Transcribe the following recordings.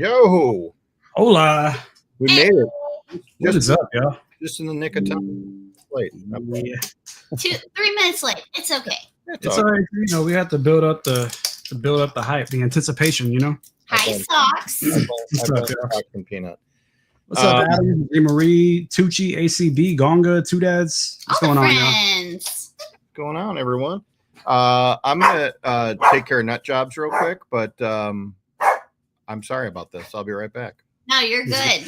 Yo, Hola. we made it. What is up, y'all? Just in the nick of time. Late. Yeah. 3 minutes late. It's okay. It's all right. You know, we have to build up the hype, the anticipation. You know. Hi, Socks. What's up, y'all? Fucking peanut. What's up, Adam? Marie, Tucci, ACB, Gonga, Two Dads. What's All going the on, y'all? friends. What's going on, everyone? I'm gonna take care of nut jobs real quick, but I'm sorry about this. I'll be right back. No, you're good.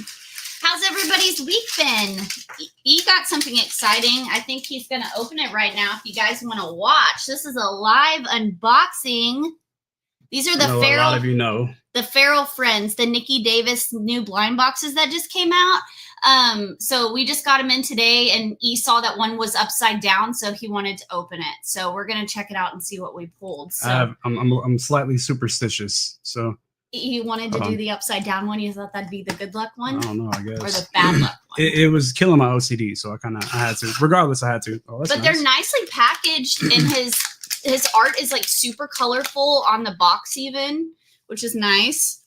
How's everybody's week been? He got something exciting. I think he's going to open it right now if you guys want to watch. This is a live unboxing. These are the A lot of you know. The Feral Friends, the Nikki Davis new blind boxes that just came out. So we just got them in today, and he saw that one was upside down, so he wanted to open it. So we're going to check it out and see what we pulled. So I'm slightly superstitious, so. You wanted to do the upside down one? You thought that'd be the good luck one? I don't know, I guess. Or the bad luck one? It was killing my OCD, so I had to. Regardless, I had to. Oh, but they're nicely packaged, and his art is like super colorful on the box even, which is nice.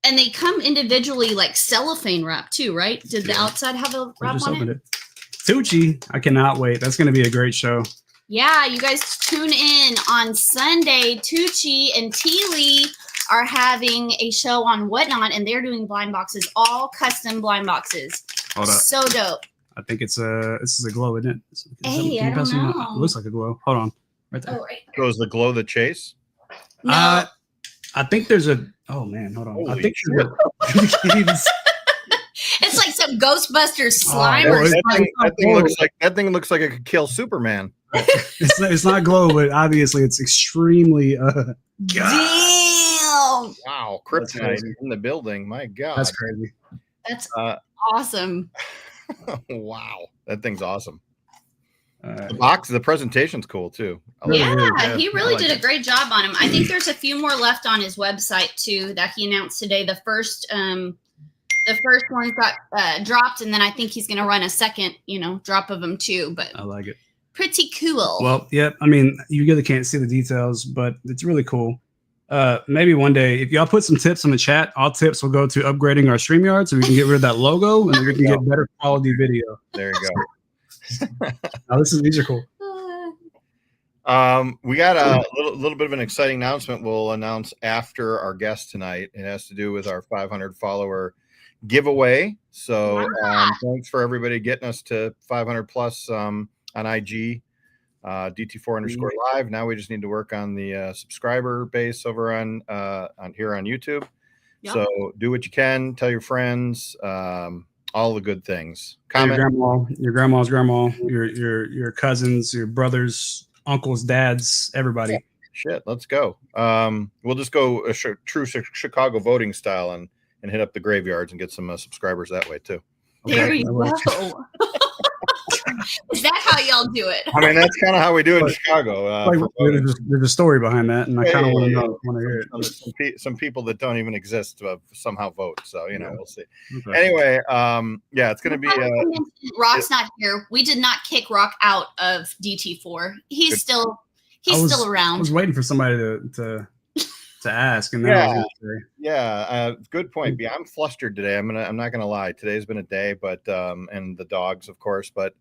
And they come individually like cellophane wrap too, right? Did the outside have a wrap on it? Tucci, I cannot wait. That's going to be a great show. Yeah, you guys tune in on Sunday. Tucci and Teely are having a show on Whatnot, and they're doing blind boxes, all custom blind boxes. Hold up. So dope. I think this is a glow, isn't it? Hey, I don't know. It looks like a glow. Hold on. Right there. Oh, right there. So is the glow the chase? No. I think there's a. Oh man, hold on. Holy I think shit. It's like some Ghostbusters slime or that thing looks like it could kill Superman. It's not glow, but obviously it's extremely. Damn! Wow, kryptonite in the building. My God, that's crazy. That's awesome. Wow, that thing's awesome. The presentation's cool too. He really did a great job on him. I think there's a few more left on his website too that he announced today. The first one got dropped, and then I think he's going to run a second, drop of them too. But I like it. Pretty cool. Well, yeah. I mean, you really can't see the details, but it's really cool. Maybe one day, if y'all put some tips in the chat, all tips will go to upgrading our StreamYard so we can get rid of that logo and we can get better quality video. There you go. These are cool. We got a little bit of an exciting announcement we'll announce after our guest tonight. It has to do with our 500 follower giveaway. So thanks for everybody getting us to 500 plus on IG, DT4_live. Now we just need to work on the subscriber base over on here on YouTube. Yep. So do what you can, tell your friends, all the good things. Comment. Your grandma's grandma, your cousins, your brothers, uncles, dads, everybody. Shit, let's go. We'll just go a true Chicago voting style and hit up the graveyards and get some subscribers that way too. There you go. Is that how y'all do it? I mean, that's kind of how we do it in Chicago. There's a story behind that, and I kind of want to hear it. Some people that don't even exist somehow vote, so we'll see. Okay. Anyway, it's going to be. Rock's not here. We did not kick Rock out of DT4. He's still around. I was waiting for somebody to ask, and good point. I'm flustered today. I'm not gonna lie. Today's been a day, but and the dogs, of course. But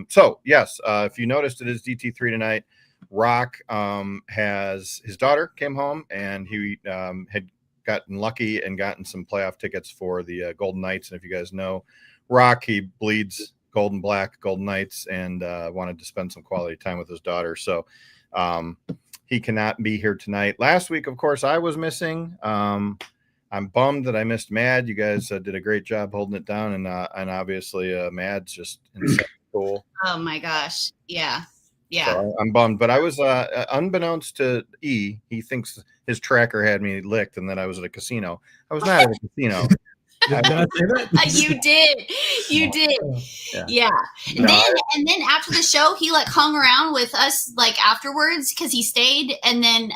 so yes, if you noticed, it is DT3 tonight. Rock has his daughter came home, and he had gotten lucky and gotten some playoff tickets for the Golden Knights. And if you guys know Rock, he bleeds gold and black Golden Knights, and wanted to spend some quality time with his daughter. So he cannot be here tonight. Last week, of course, I was missing. I'm bummed that I missed Mad. You guys did a great job holding it down, and obviously Mad's just insane cool. Oh my gosh, yeah. So I'm bummed, but I was unbeknownst to E. He thinks his tracker had me licked, and that I was at a casino. I was not at a casino. You did. Yeah. And then after the show, he hung around with us afterwards because he stayed, and then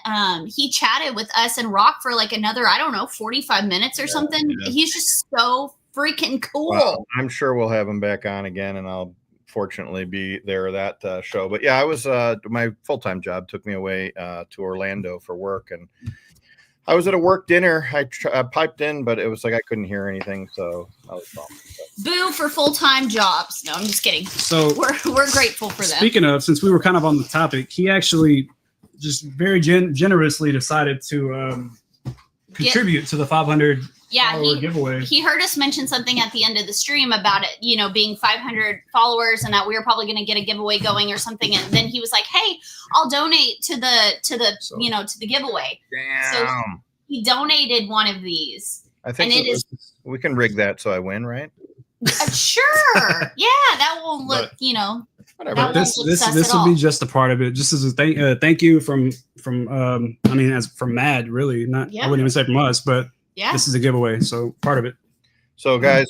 he chatted with us and Rock for another 45 minutes or something. Yeah. He's just so freaking cool. Well, I'm sure we'll have him back on again, and I'll fortunately be there that show. But yeah, I was my full-time job took me away to Orlando for work, and I was at a work dinner. I piped in, but it was like I couldn't hear anything, so I was bummed. Boo for full-time jobs. No, I'm just kidding. So we're grateful for that. Speaking of, since we were kind of on the topic, he actually just very generously decided to contribute to the 500 follower giveaway. He heard us mention something at the end of the stream about it, you know, being 500 followers and that we were probably going to get a giveaway going or something. And then he was like, "Hey, I'll donate to the giveaway." Damn. So he donated one of these. I think we can rig that so I win, right? Sure. Yeah, that won't look, whatever. This will be just a part of it, just as a thank you from Mad, really. Not I wouldn't even say from us, but this is a giveaway, so part of it. So guys,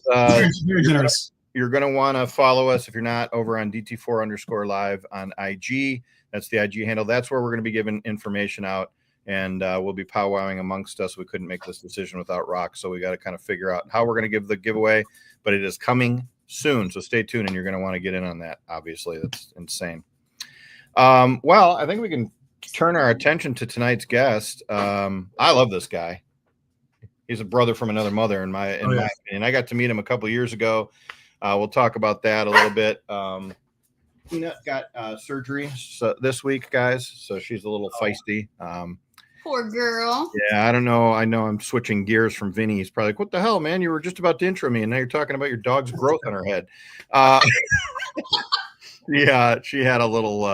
very generous. You're gonna want to follow us if you're not over on DT4_live on IG. That's the IG handle. That's where we're going to be giving information out, and we'll be powwowing amongst us. We couldn't make this decision without Rock, so we got to kind of figure out how we're going to give the giveaway. But it is coming soon, so stay tuned, and you're going to want to get in on that. Obviously, that's insane. Well, I think we can turn our attention to tonight's guest. I love this guy. He's a brother from another mother, in my opinion. I got to meet him a couple of years ago. We'll talk about that a little bit. Tina got surgery this week, guys, so she's a little feisty. Poor girl. Yeah, I don't know. I know I'm switching gears from Vinny. He's probably like, "What the hell, man? You were just about to intro me, and now you're talking about your dog's growth on her head." Yeah, she had a little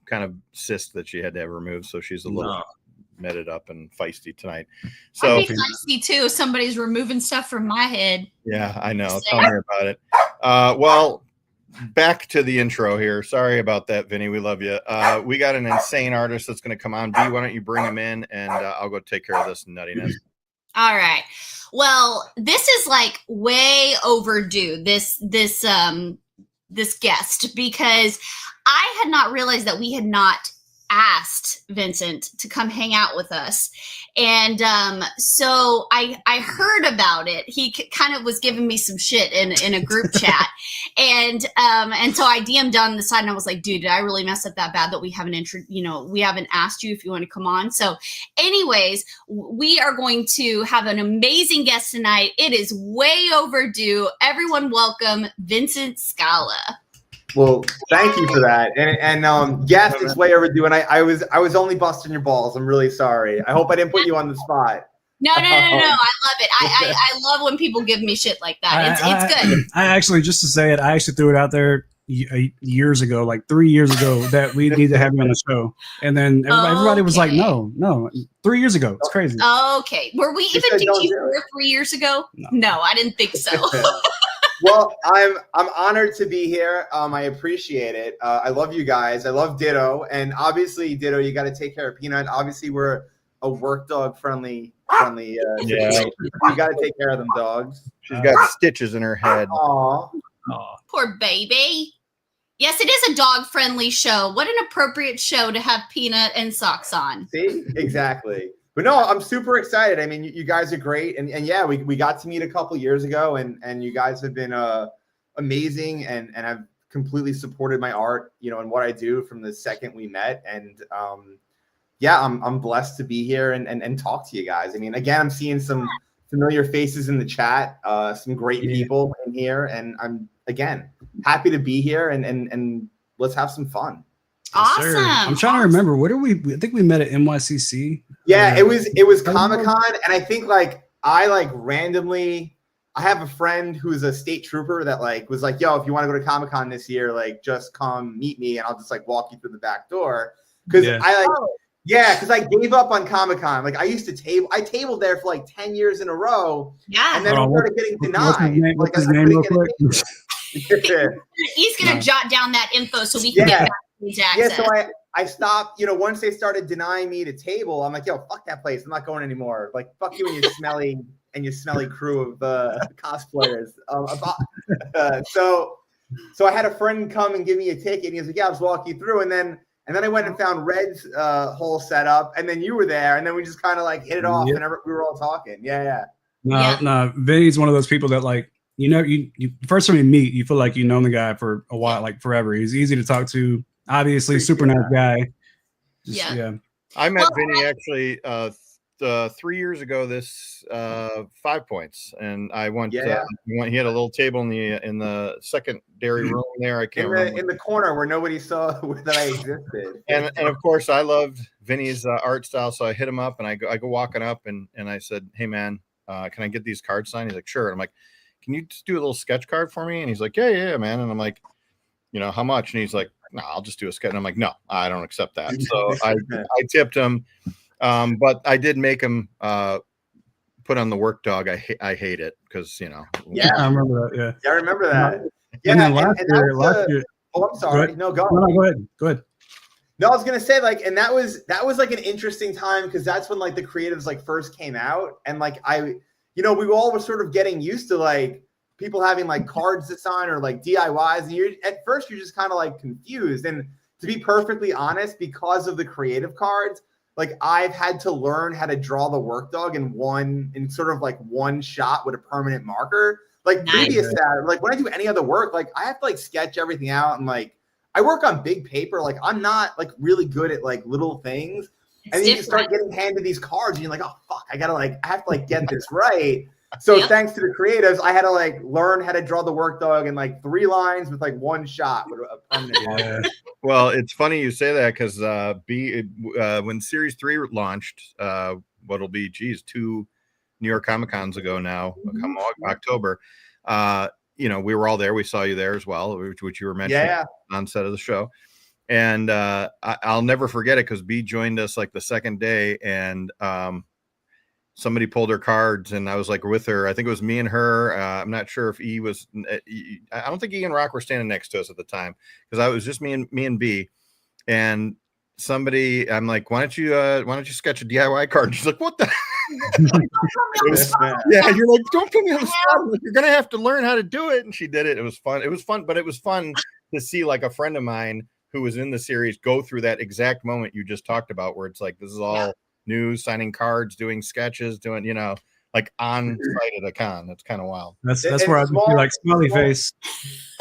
kind of cyst that she had to have removed, so she's a little metted up and feisty tonight. So I'd be feisty too. Somebody's removing stuff from my head. Yeah, I know. Tell me about it. Well, back to the intro here. Sorry about that, Vinny. We love you. We got an insane artist that's going to come on. B, why don't you bring him in, and I'll go take care of this nuttiness. All right. Well, this is like way overdue. This guest, because I had not realized that we had not asked Vincent to come hang out with us. And so I heard about it. He kind of was giving me some shit in a group chat. And so I DM'd on the side and I was like, dude, did I really mess up that bad that we haven't we haven't asked you if you want to come on? So anyways, we are going to have an amazing guest tonight. It is way overdue. Everyone welcome Vincent Scala. Well, thank you for that. And yes, it's way overdue. And I was only busting your balls. I'm really sorry. I hope I didn't put you on the spot. No. I love it. I love when people give me shit like that. It's good. I actually, just to say it, I actually threw it out there years ago, like 3 years ago, that we need to have you on the show. And then everybody was like, no, 3 years ago. It's crazy. Okay. Were we even DT4 3 years ago? No, I didn't think so. Well, I'm honored to be here. I appreciate it. I love you guys. I love Ditto, and obviously, Ditto, you got to take care of Peanut. Obviously, we're a work dog friendly. You got to take care of them dogs. She's got stitches in her head. Aww. Poor baby. Yes, it is a dog friendly show. What an appropriate show to have Peanut and socks on. See, exactly. But no, I'm super excited. I mean, you guys are great. And yeah, we got to meet a couple years ago, and you guys have been amazing and have completely supported my art, and what I do from the second we met. And yeah, I'm blessed to be here and talk to you guys. I mean, again, I'm seeing some familiar faces in the chat, some great people in here. And I'm, again, happy to be here and let's have some fun. Awesome. Yes, I'm trying to remember. I think we met at NYCC. Yeah, it was Comic-Con, and I think I randomly, I have a friend who's a state trooper that was like, yo, if you want to go to Comic-Con this year, just come meet me and I'll just walk you through the back door. Because because I gave up on Comic-Con. I used to I tabled there for 10 years in a row. Yeah. And then I started getting denied. What's his name real quick? He's gonna jot down that info so we can get back to his access. Yeah, so I stopped, once they started denying me the table, I'm like, yo, fuck that place. I'm not going anymore. Fuck you and your smelly crew of cosplayers. So I had a friend come and give me a ticket, and he was like, yeah, I'll just walk you through. And then I went and found Red's whole setup, and then you were there, and then we just kind of hit it off, and we were all talking. Yeah. No, Vinny's one of those people that you first time you meet, you feel like you know the guy for a while, forever. He's easy to talk to. Obviously, super nice guy. I met Vinny actually 3 years ago this 5 points, and I went. Yeah. He had a little table in the secondary room there. I can't remember in the corner where nobody saw that I existed. And of course, I loved Vinny's art style, so I hit him up, and I go walking up, and I said, "Hey man, can I get these cards signed?" He's like, "Sure." And I'm like, "Can you just do a little sketch card for me?" And he's like, "Yeah, man." And I'm like, "How much?" And he's like, "No, I'll just do a sketch." And I'm like, "No, I don't accept that." So I tipped him. But I did make him put on the work dog. I hate it because Yeah, I remember that. Yeah, I remember that. Yeah, and then last year. Oh, I'm sorry. Go go ahead. Go ahead. No, I was gonna say and that was like an interesting time because that's when the creatives first came out, and we all were sort of getting used to people having cards to sign or DIYs, and at first you're just kind of confused. And to be perfectly honest, because of the creative cards, I've had to learn how to draw the work dog in one shot with a permanent marker. Previous to that, when I do any other work, I have to sketch everything out, and I work on big paper. I'm not really good at little things. And then you start getting handed these cards, and you're like, oh fuck, I have to get this right. So thanks to the creatives, I had to learn how to draw the work dog in 3 lines with one shot with a permanent marker. Well, it's funny you say that because when Series 3 launched, what'll be 2 New York Comic Cons ago now, come October, we were all there. We saw you there as well, which you were mentioning on set of the show. And I'll never forget it because B joined us the second day, and somebody pulled her cards, and I was with her. I think it was me and her. I'm not sure if E was. I don't think E and Rock were standing next to us at the time because I was just me and B. And somebody, I'm like, why don't you sketch a DIY card? She's like, what the? Yeah, you're like, don't put me on the spot. You're gonna have to learn how to do it. And she did it. It was fun. It was fun, but it was fun to see a friend of mine who was in the series go through that exact moment you just talked about, where it's this is all new, signing cards, doing sketches, doing on site at a con. That's kind of wild. That's where I feel smiley face.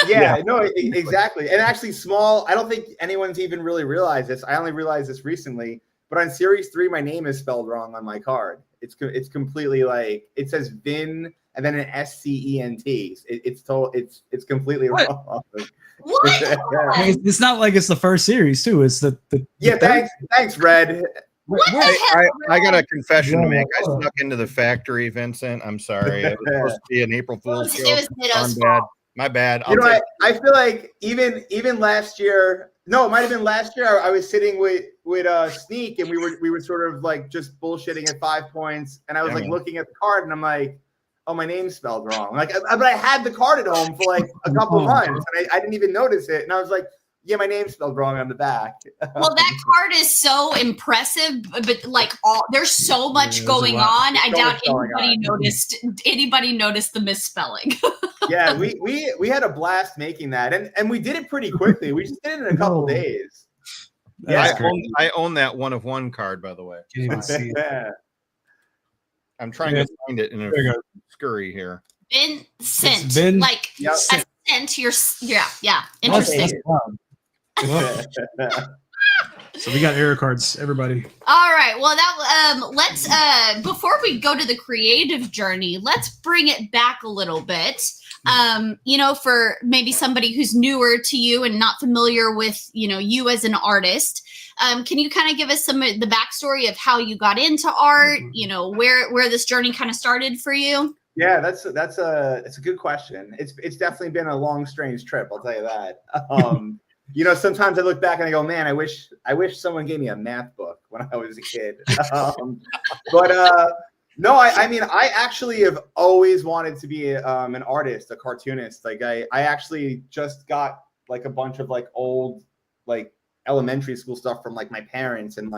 Yeah, no, exactly. And actually, I don't think anyone's even really realized this. I only realized this recently. But on Series 3, my name is spelled wrong on my card. It's completely it says Vin and then an SCENT. It's completely wrong. What? It's not like it's the first series too. It's the thanks, Red. I got a confession to make. I snuck into the factory, Vincent. I'm sorry. It was supposed to be an April Fool's joke. My bad. I feel even last year. No, it might have been last year. I was sitting with Sneak, and we were sort of just bullshitting at 5 points, and I was looking at the card, and I'm like, oh, my name's spelled wrong. But I had the card at home for a couple of months, and I didn't even notice it, and I was like, yeah, my name's spelled wrong on the back. Well, that card is so impressive, but there's so much going on. I doubt anybody noticed the misspelling. Yeah, we had a blast making that, and we did it pretty quickly. We just did it in a couple days. Yeah, I own that 1 of 1 card, by the way. Can't even see it. I'm trying to find it in a scurry here. Vincent, interesting. So we got error cards, everybody. All right. Well, let's before we go to the creative journey, let's bring it back a little bit. For maybe somebody who's newer to you and not familiar with you as an artist. Can you kind of give us some of the backstory of how you got into art? Where this journey kind of started for you? Yeah, that's a good question. It's definitely been a long, strange trip. I'll tell you that. Sometimes I look back and I go, man, I wish someone gave me a math book when I was a kid. No, I actually have always wanted to be an artist, a cartoonist. I actually just got a bunch of old elementary school stuff from my parents, and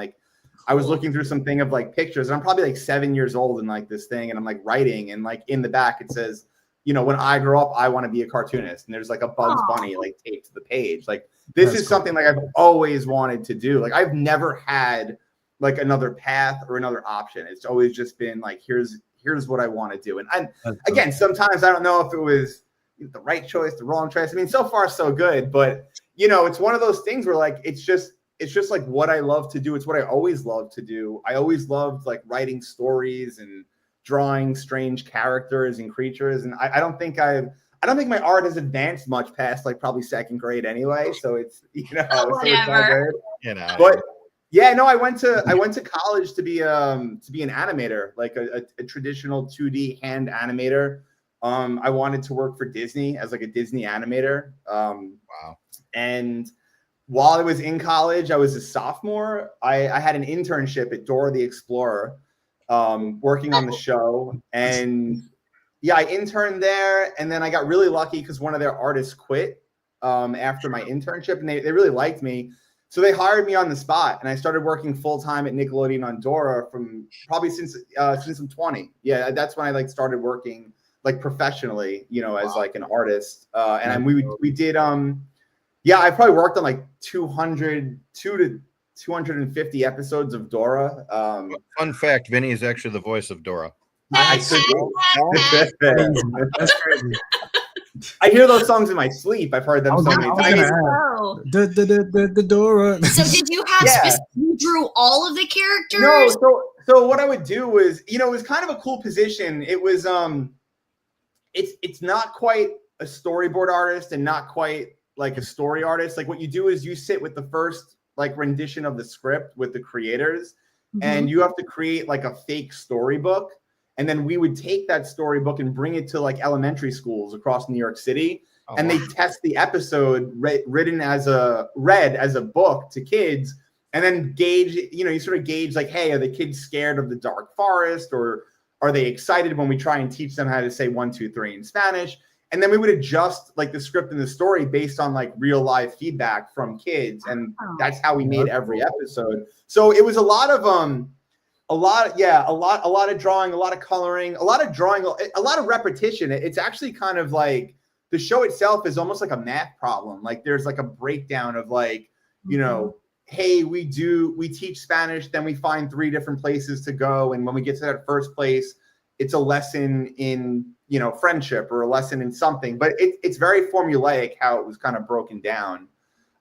I was looking through something of pictures, and I'm probably 7 years old in this thing, and I'm writing, and in the back it says, when I grow up, I want to be a cartoonist, and there's a Bugs Bunny taped to the page. This is something I've always wanted to do. I've never had another path or another option. It's always just been here's what I want to do. And again, sometimes I don't know if it was the right choice, the wrong choice. I mean, so far so good, but it's one of those things where it's just it's just like what I love to do. It's what I always loved to do. I always loved like writing stories and drawing strange characters and creatures. And I don't think my art has advanced much past like probably second grade anyway. So it's, so it's all good. But yeah, no, I went to college to be an animator, like a traditional 2D hand animator. I wanted to work for Disney as like a Disney animator. Wow. And while I was in college, I was a sophomore. I had an internship at Dora the Explorer, working on the show. And yeah, I interned there, and then I got really lucky because one of their artists quit after my internship, and they really liked me. So they hired me on the spot, and I started working full time at Nickelodeon on Dora from probably since I'm 20. Yeah, that's when I like started working like professionally, as like an artist. And we did I probably worked on like 200 to 250 episodes of Dora. Fun fact: Vinny is actually the voice of Dora. That's crazy. I hear those songs in my sleep. I've heard them so many times. The Dora. So did you have you drew all of the characters? No. So what I would do was, it was kind of a cool position. It was it's not quite a storyboard artist and not quite like a story artist. Like what you do is you sit with the first like rendition of the script with the creators, and you have to create like a fake storybook. And then we would take that storybook and bring it to like elementary schools across New York City. And they test the episode read as a book to kids, and then gauge, you sort of gauge like, hey, are the kids scared of the dark forest, or are they excited when we try and teach them how to say 1, 2, 3 in Spanish? And then we would adjust like the script and the story based on like real live feedback from kids. And that's how we made every episode. So it was a lot of drawing, a lot of coloring, a lot of repetition. It's actually kind of like the show itself is almost like a math problem. Like there's like a breakdown of like, hey, we teach Spanish, then we find 3 different places to go. And when we get to that first place, it's a lesson in, friendship or a lesson in something, but it's very formulaic how it was kind of broken down.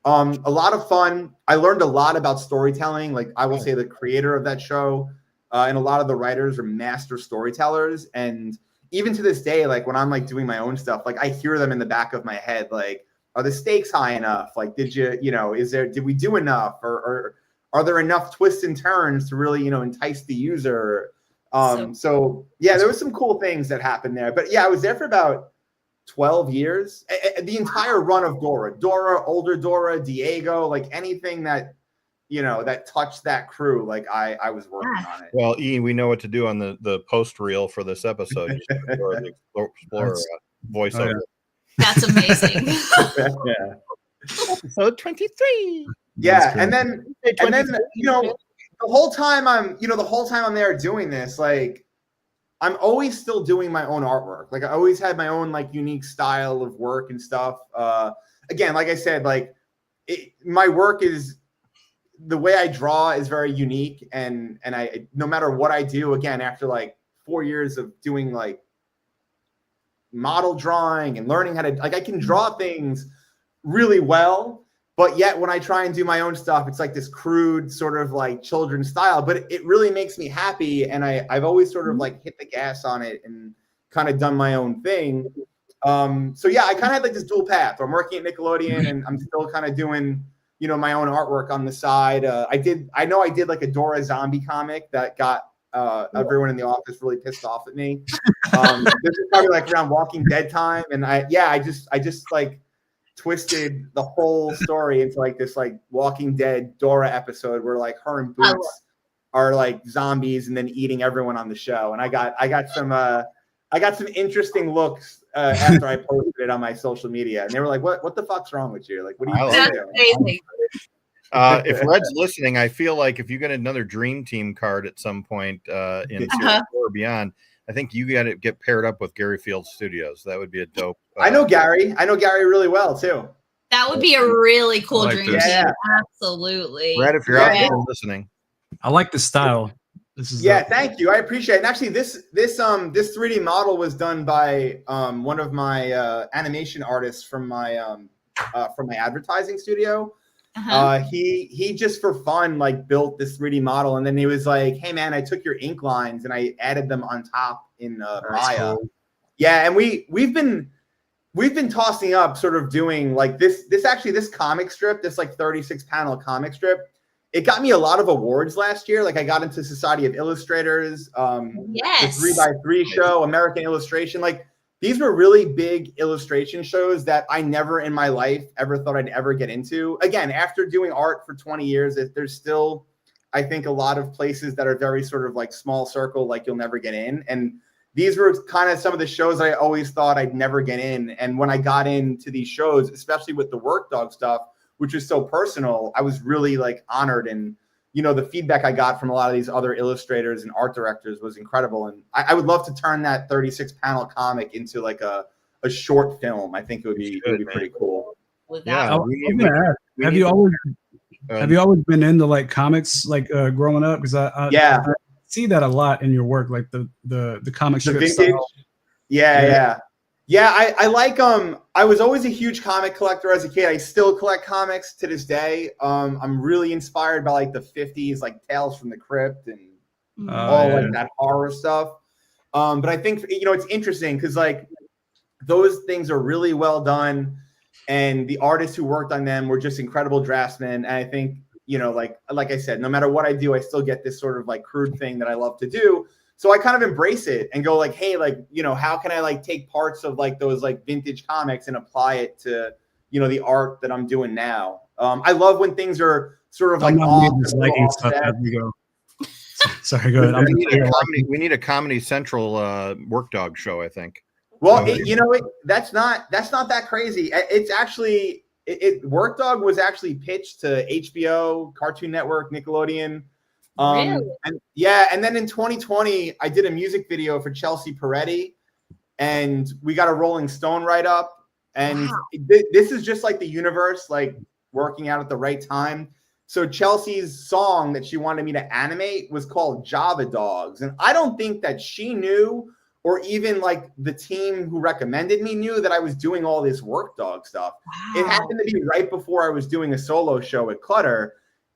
A lot of fun. I learned a lot about storytelling. Like I will say the creator of that show and a lot of the writers are master storytellers. And even to this day, like when I'm like doing my own stuff, like I hear them in the back of my head, like, are the stakes high enough? Like, did we do enough? Or are there enough twists and turns to really, entice the user? So yeah, there was some cool things that happened there. But yeah, I was there for about 12 years. The entire run of Dora, older Dora, Diego, like anything that, that touched that crew, like I was working on it. Well, Ian, we know what to do on the post reel for this episode. Dora the Explorer voiceover. That's amazing. Yeah. Episode 23. Yeah, and then the whole time I'm there doing this, like I'm always still doing my own artwork. Like I always had my own like unique style of work and stuff. Again, like I said, like my work is, the way I draw is very unique, and I, no matter what I do, again, after like 4 years of doing like model drawing and learning how to, like I can draw things really well, but yet when I try and do my own stuff, it's like this crude sort of like children's style, but it really makes me happy. And I've always sort of like hit the gas on it and kind of done my own thing. So yeah, I kind of had like this dual path. I'm working at Nickelodeon and I'm still kind of doing, my own artwork on the side. I did like a Dora zombie comic that got everyone in the office really pissed off at me. This is probably like around Walking Dead time. And I just like twisted the whole story into like this like Walking Dead Dora episode where like her and Boots are like zombies and then eating everyone on the show. And I got some interesting looks after I posted it on my social media, and they were like, "What the fuck's wrong with you? Like, what are you doing?" If Red's listening, I feel like if you get another Dream Team card at some point in or beyond, I think you got to get paired up with Gary Field Studios. That would be a dope. I know Gary really well too. That would be a really cool Dream Team. Yeah. Absolutely. Red, if you're out there listening, I like the style. Thank you. I appreciate it. And actually, this 3D model was done by one of my animation artists from my advertising studio. He just for fun like built this 3D model, and then he was like, "Hey man, I took your ink lines and I added them on top in Maya." Cool. Yeah, and we've been tossing up sort of doing like this comic strip, this like 36 panel comic strip. It got me a lot of awards last year. Like I got into Society of Illustrators, the 3x3 show, American Illustration. Like these were really big illustration shows that I never in my life ever thought I'd ever get into. Again, after doing art for 20 years, there's still, I think, a lot of places that are very sort of like small circle, like you'll never get in. And these were kind of some of the shows I always thought I'd never get in. And when I got into these shows, especially with the work dog stuff, which is so personal, I was really like honored. And, you know, the feedback I got from a lot of these other illustrators and art directors was incredible. And I would love to turn that 36 panel comic into like a short film. I think it would be pretty cool. Yeah. Have you always been into like comics, like growing up? Because I see that a lot in your work, like the comic strip vintage style. Yeah, I like I was always a huge comic collector as a kid. I still collect comics to this day. I'm really inspired by like the 50s, like Tales from the Crypt and like that horror stuff. But I think, you know, it's interesting because like those things are really well done, and the artists who worked on them were just incredible draftsmen. And I think, you know, like I said, no matter what I do, I still get this sort of like crude thing that I love to do. So I kind of embrace it and go like, hey, like, you know, how can I like take parts of like those like vintage comics and apply it to, you know, the art that I'm doing now. I love when things are sort of like liking stuff as we go. Sorry, go ahead. We need a Comedy Central work dog show, I think. Well, you know, that's not that crazy. It's actually Work Dog was actually pitched to HBO, Cartoon Network, Nickelodeon. Really? And then in 2020, I did a music video for Chelsea Peretti, and we got a Rolling Stone write-up. And this is just like the universe, like working out at the right time. So Chelsea's song that she wanted me to animate was called Java Dogs. And I don't think that she knew, or even like the team who recommended me knew, that I was doing all this Work Dog stuff. Wow. It happened to be right before I was doing a solo show at Clutter.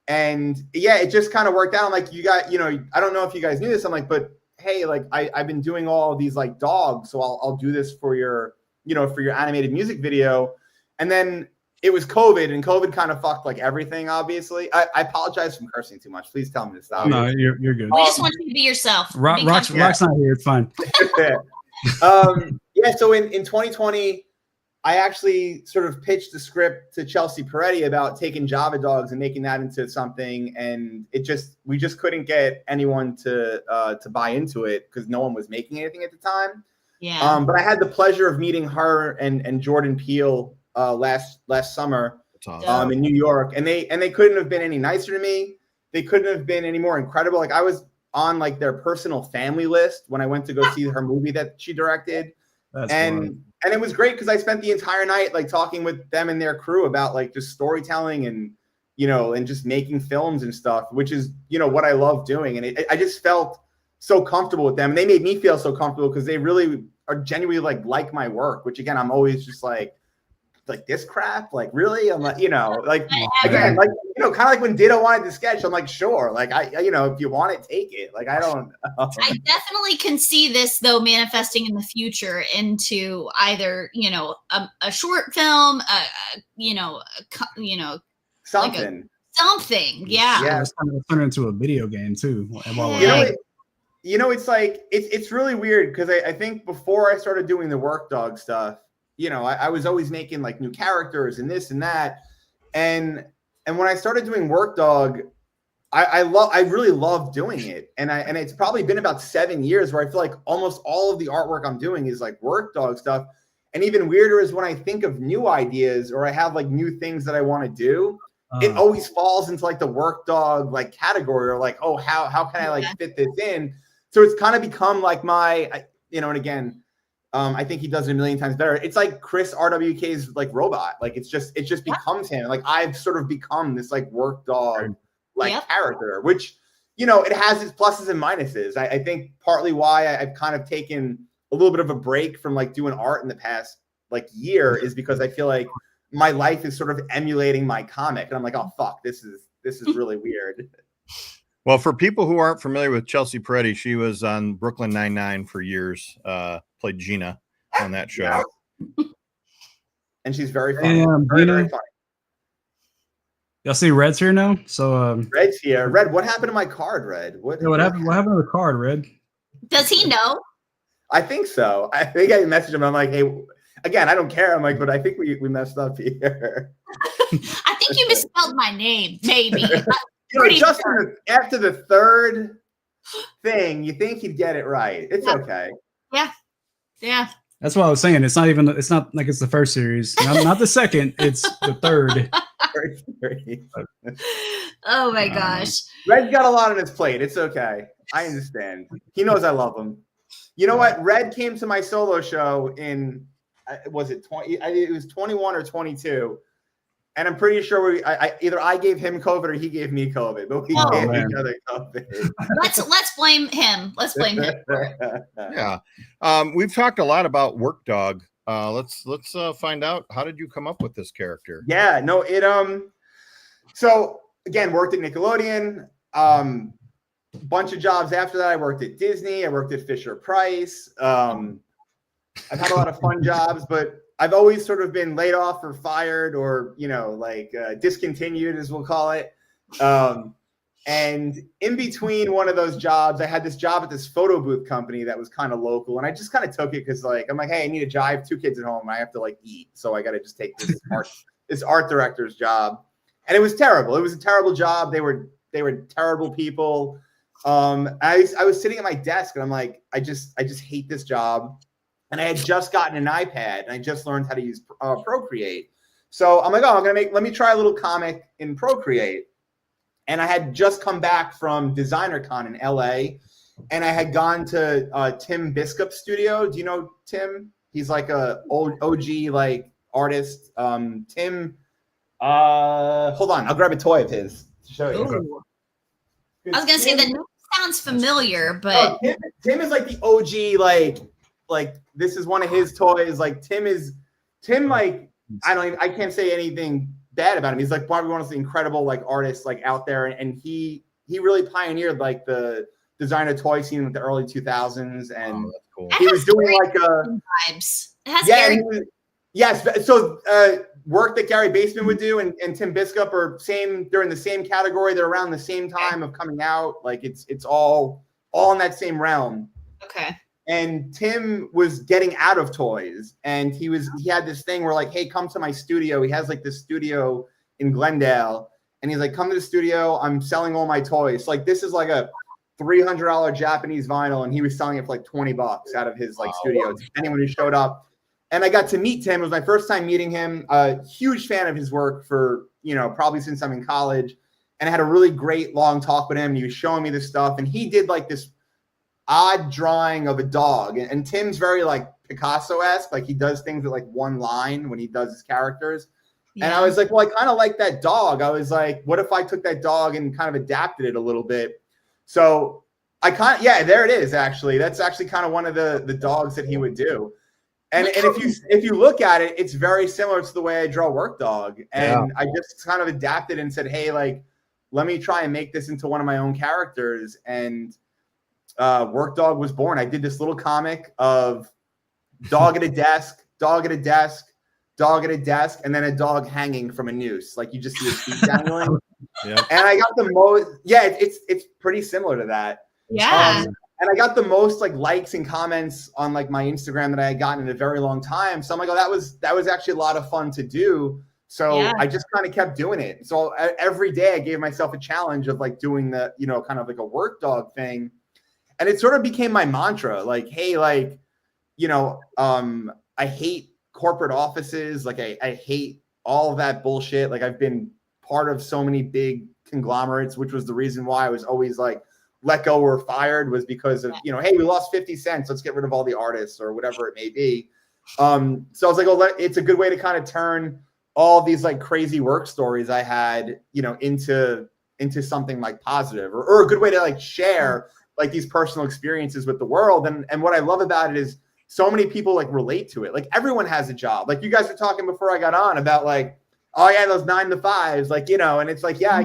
And yeah, it just kind of worked out. I'm like, you got, you know, I don't know if you guys knew this. I'm like, but hey, like I've been doing all of these like dogs, so I'll do this for your, you know, for your animated music video. And then it was COVID, and COVID kind of fucked like everything, obviously. I apologize for cursing too much. Please tell me to stop. No, you're good. We just want you to be yourself. Rock's not here. It's fine. So in 2020, I actually sort of pitched the script to Chelsea Peretti about taking Java Dogs and making that into something, and we just couldn't get anyone to buy into it because no one was making anything at the time. Yeah. But I had the pleasure of meeting her and Jordan Peele last summer in New York, and they couldn't have been any nicer to me. They couldn't have been any more incredible. Like I was on like their personal family list when I went to go see her movie that she directed. And it was great because I spent the entire night like talking with them and their crew about like just storytelling and, you know, and just making films and stuff, which is, you know, what I love doing. And I just felt so comfortable with them, and they made me feel so comfortable because they really are genuinely like my work, which again, I'm always just like this crap, like really? I'm like, you know, like again, like, you know, kind of like when Ditto wanted to sketch, I'm like, sure, like I, you know, if you want it, take it. Like I don't. I definitely can see this though manifesting in the future into either, you know, a short film, something. Something, yeah. Yeah, it's going to turn into a video game too. You know, it's like it's really weird because I think before I started doing the Work Dog stuff, you know, I was always making like new characters and this and that. And when I started doing Work Dog, I really love doing it. And it's probably been about 7 years where I feel like almost all of the artwork I'm doing is like Work Dog stuff. And even weirder is when I think of new ideas or I have like new things that I want to do, it always falls into like the Work Dog like category, or like, oh, how can I like fit this in? So it's kind of become like my, you know, and again, I think he does it a million times better. It's like Chris RWK's like robot. Like it just becomes him. Like I've sort of become this like Work Dog like character, which, you know, it has its pluses and minuses. I think partly why I've kind of taken a little bit of a break from like doing art in the past like year is because I feel like my life is sort of emulating my comic. And I'm like, oh fuck, this is really weird. Well, for people who aren't familiar with Chelsea Peretti, she was on Brooklyn Nine-Nine for years, played Gina on that show. Yeah. And she's very funny. Very funny. Y'all see Red's here now? So Red's here. Red, what happened to my card, Red? What happened to the card, Red? Does he know? I think so. I think I messaged him. I'm like, hey, again, I don't care. I'm like, but I think we messed up here. I think you misspelled my name, maybe. Just after the third thing, you think he'd get it right. It's okay. Yeah. That's what I was saying. It's not like it's the first series. Not the second. It's the third. Oh my gosh. Red's got a lot on his plate. It's okay. I understand. He knows I love him. You know what? Red came to my solo show in, was it 20? It was 21 or 22. And I'm pretty sure either I gave him COVID or he gave me COVID, but we gave each other COVID. Let's blame him. Let's blame him. Yeah. We've talked a lot about Work Dog. Let's find out, how did you come up with this character? Yeah, no, so again, worked at Nickelodeon, bunch of jobs after that. I worked at Disney, I worked at Fisher Price. I've had a lot of fun jobs, but I've always sort of been laid off or fired or, discontinued, as we'll call it. And in between one of those jobs, I had this job at this photo booth company that was kind of local. And I just kind of took it because I'm like, hey, I need a job. I have 2 kids at home. I have to eat. So I got to just take this art director's job. And it was terrible. It was a terrible job. They were terrible people. I was sitting at my desk and I'm like, I just hate this job. And I had just gotten an iPad and I just learned how to use Procreate. So I'm like, let me try a little comic in Procreate. And I had just come back from DesignerCon in LA and I had gone to Tim Biskup's studio. Do you know Tim? He's like a old OG artist. Tim, hold on, I'll grab a toy of his to show you. Ooh. I was gonna say the name sounds familiar, but Tim is like the OG, like this is one of his toys. Tim I can't say anything bad about him. He's probably one of the incredible artists out there, and he really pioneered the designer toy scene with the early 2000s, and that's cool. He was doing vibes. It has Gary. Yes. So work that Gary Baseman would do and Tim Biskup are they're in the same category. They're around the same time of coming out. It's all in that same realm. Okay. And Tim was getting out of toys, and he had this thing where hey, come to my studio. He has this studio in Glendale, and he's like, come to the studio. I'm selling all my toys. This is a $300 Japanese vinyl, and he was selling it for $20 out of his studio to anyone who showed up. And I got to meet Tim. It was my first time meeting him. A huge fan of his work for probably since I'm in college, and I had a really great long talk with him. And he was showing me this stuff, and he did this odd drawing of a dog, and Tim's very Picasso-esque, he does things with one line when he does his characters. Yeah. And I was like, well, I kind of like that dog. I was like, what if I took that dog and kind of adapted it a little bit? So I there it is. Actually, that's actually kind of one of the dogs that he would do. And if you look at it, it's very similar to the way I draw Work Dog. And I just kind of adapted and said, hey, let me try and make this into one of my own characters. And Work Dog was born. I did this little comic of dog at a desk, dog at a desk, dog at a desk, and then a dog hanging from a noose. You just see his feet dangling. Yeah. And I got the most. Yeah, it's pretty similar to that. Yeah. And I got the most likes and comments on my Instagram that I had gotten in a very long time. So I'm like, oh, that was actually a lot of fun to do. So I just kind of kept doing it. So every day I gave myself a challenge of doing the kind of a Work Dog thing. And it sort of became my mantra, hey, I hate corporate offices. I hate all of that bullshit. I've been part of so many big conglomerates, which was the reason why I was always let go or fired, was because of, hey, we lost 50 cents. Let's get rid of all the artists or whatever it may be. So I was like, oh, it's a good way to kind of turn all these crazy work stories I had, into something positive or a good way to share these personal experiences with the world. And what I love about it is so many people like relate to it. Like everyone has a job. Like you guys were talking before I got on about like, oh yeah, those 9 to 5s, like, you know, and it's like, yeah,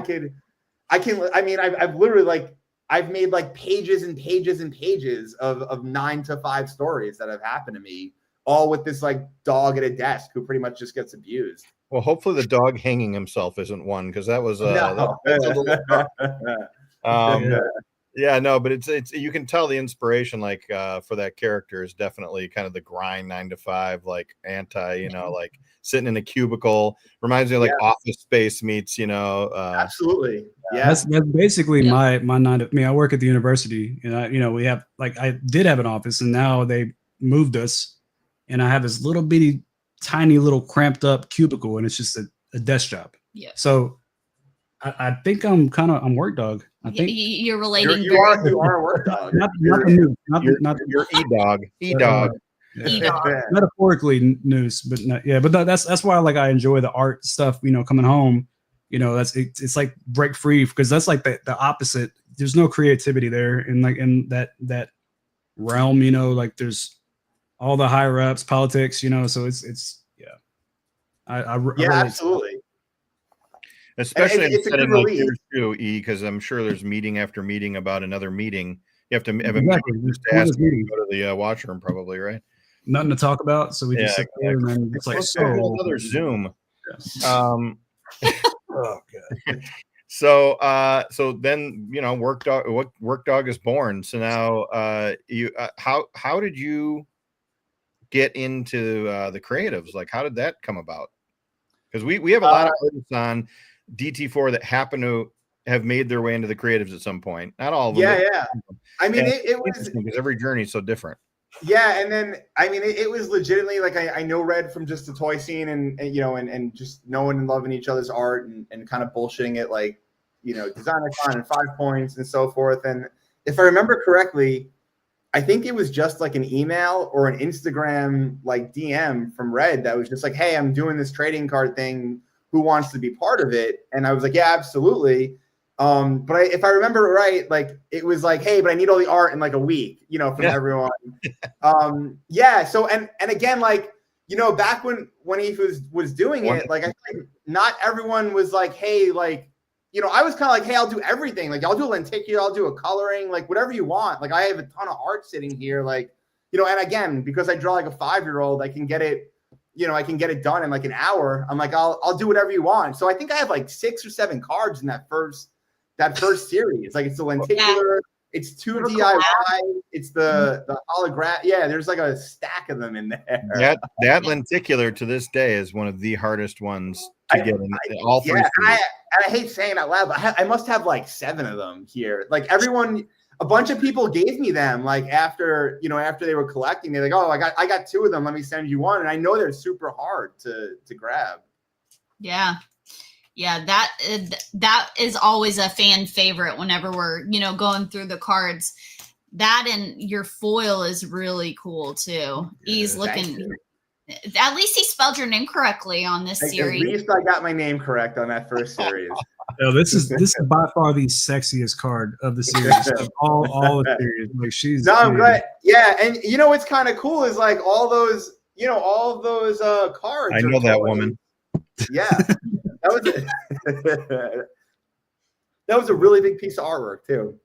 I mean, I've literally like, I've made like pages and pages and pages of 9 to 5 stories that have happened to me, all with this like dog at a desk who pretty much just gets abused. Well, hopefully the dog hanging himself isn't one, because that was No. that's a little yeah, no, but it's you can tell the inspiration like for that character is definitely kind of the grind 9 to 5, like anti, you know, like sitting in a cubicle. Reminds me of like Office Space meets, you know. Absolutely. Yeah. That's basically my 9 to, I mean, I work at the university, and you know, we have like, I did have an office, and now they moved us, and I have this little bitty, tiny little cramped up cubicle, and it's just a desk job. Yeah. So I think I'm work dog. I think you're relating. You are a work dog. You're e-dog. Metaphorically noose, but not, yeah. But that's why like I enjoy the art stuff. You know, coming home, you know, it's like break free, because that's like the opposite. There's no creativity there, and like in that realm, you know, like there's all the higher ups, politics, you know. So it's yeah. I really absolutely. Especially in a setting like yours too, E, because I'm sure there's meeting after meeting about another meeting. You have to have a meeting just to ask you to go to the washroom, probably, right? Nothing to talk about, so we just sit there, and then it's like another Zoom. Oh god. So then, you know, work dog is born. So now how did you get into the creatives? Like, how did that come about? Because we have a lot of artists on DT4 that happen to have made their way into the creatives at some point. Not all of them. Yeah. I mean, it was because every journey is so different. Yeah, and then I mean, it was legitimately like I know Red from just the toy scene, and you know, and just knowing and loving each other's art, and kind of bullshitting it, like, you know, DesignerCon and 5 Points and so forth. And if I remember correctly, I think it was just like an email or an Instagram like DM from Red that was just like, hey, I'm doing this trading card thing. Who wants to be part of it? And I was like, yeah, absolutely. But if I remember right, like it was like, hey, but I need all the art in like a week, you know, from everyone. Yeah. So and again, like, you know, back when he was doing it, like I think not everyone was like, hey, like, you know, I was kind of like, hey, I'll do everything. Like, I'll do a lenticular, I'll do a coloring, like whatever you want. Like, I have a ton of art sitting here, like, you know, and again, because I draw like a 5-year-old, I can get it. You know, I can get it done in like an hour. I'm like, I'll do whatever you want. So I think I have like 6 or 7 cards in that first series. Like it's the lenticular, it's 2 DIY, it's the holograph. Yeah, there's like a stack of them in there. That lenticular to this day is one of the hardest ones to get in all 3. Yeah, and I hate saying it out loud, but I must have like 7 of them here. Like everyone. A bunch of people gave me them like after they were collecting. They're like, oh, I got 2 of them. Let me send you one. And I know they're super hard to grab. Yeah. That is always a fan favorite whenever we're, you know, going through the cards. That and your foil is really cool too. He's looking. At least he spelled your name correctly on this series. At least I got my name correct on that first series. No, this is by far the sexiest card of the series of all the series. Like she's. No, I'm glad. Yeah, and you know what's kind of cool is like all those cards. I know that woman. Yeah, that was a really big piece of artwork too.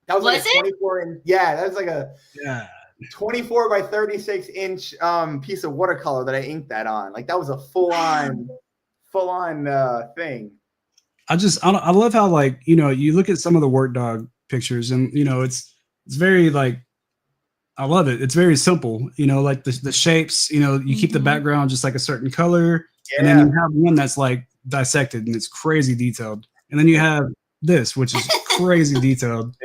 That was like a 24 inch. Yeah, that was like a 24 by 36 inch piece of watercolor that I inked that on. Like that was a full on thing. I love how, like, you know, you look at some of the work dog pictures, and you know it's very like, I love it. It's very simple, you know, like the shapes, you know, you keep the background just like a certain color, and then you have one that's like dissected and it's crazy detailed, and then you have this, which is crazy detailed,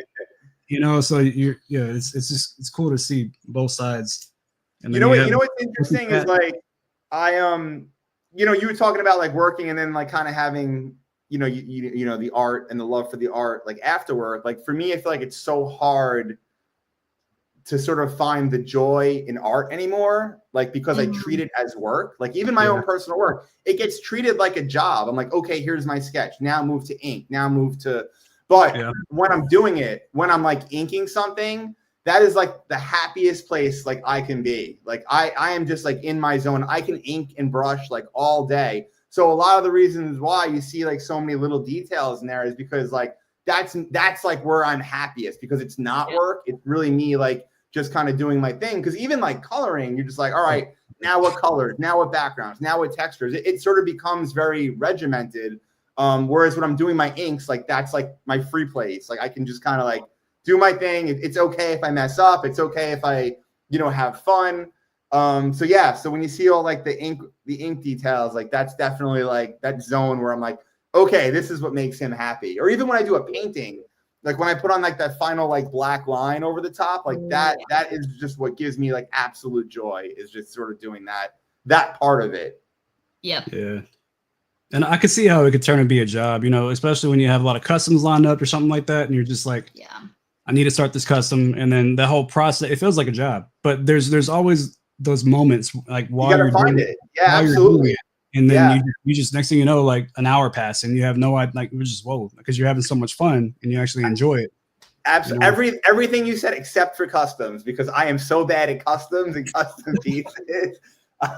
you know. So it's cool to see both sides. And you know what's interesting is like you know, you were talking about like working and then like kind of having, you know, the art and the love for the art, like after work. Like for me, I feel like it's so hard to sort of find the joy in art anymore. Like, because I treat it as work, like even my own personal work, it gets treated like a job. I'm like, okay, here's my sketch. Now move to ink, now move to, but when I'm doing it, when I'm like inking something, that is like the happiest place like I can be. Like I am just like in my zone. I can ink and brush like all day. So a lot of the reasons why you see like so many little details in there is because like that's like where I'm happiest, because it's not work. It's really me like just kind of doing my thing. Because even like coloring, you're just like, all right, now what colors, now what backgrounds, now what textures. It sort of becomes very regimented. Whereas when I'm doing my inks, like that's like my free place. Like I can just kind of like do my thing. It's okay if I mess up. It's okay if I, have fun. So when you see all like the ink details, like that's definitely like that zone where I'm like, okay, this is what makes him happy. Or even when I do a painting, like when I put on like that final like black line over the top, like that is just what gives me like absolute joy, is just sort of doing that part of it. Yep. Yeah. And I could see how it could turn and be a job, especially when you have a lot of customs lined up or something like that. And you're just like, I need to start this custom. And then the whole process, it feels like a job, but there's always those moments like while you're find doing it. Yeah, absolutely. And then you just, next thing you know, like an hour passed and you have no idea, like, you're just, whoa, because you're having so much fun and you actually enjoy it. Absolutely. Everything you said except for customs, because I am so bad at customs and custom pieces. I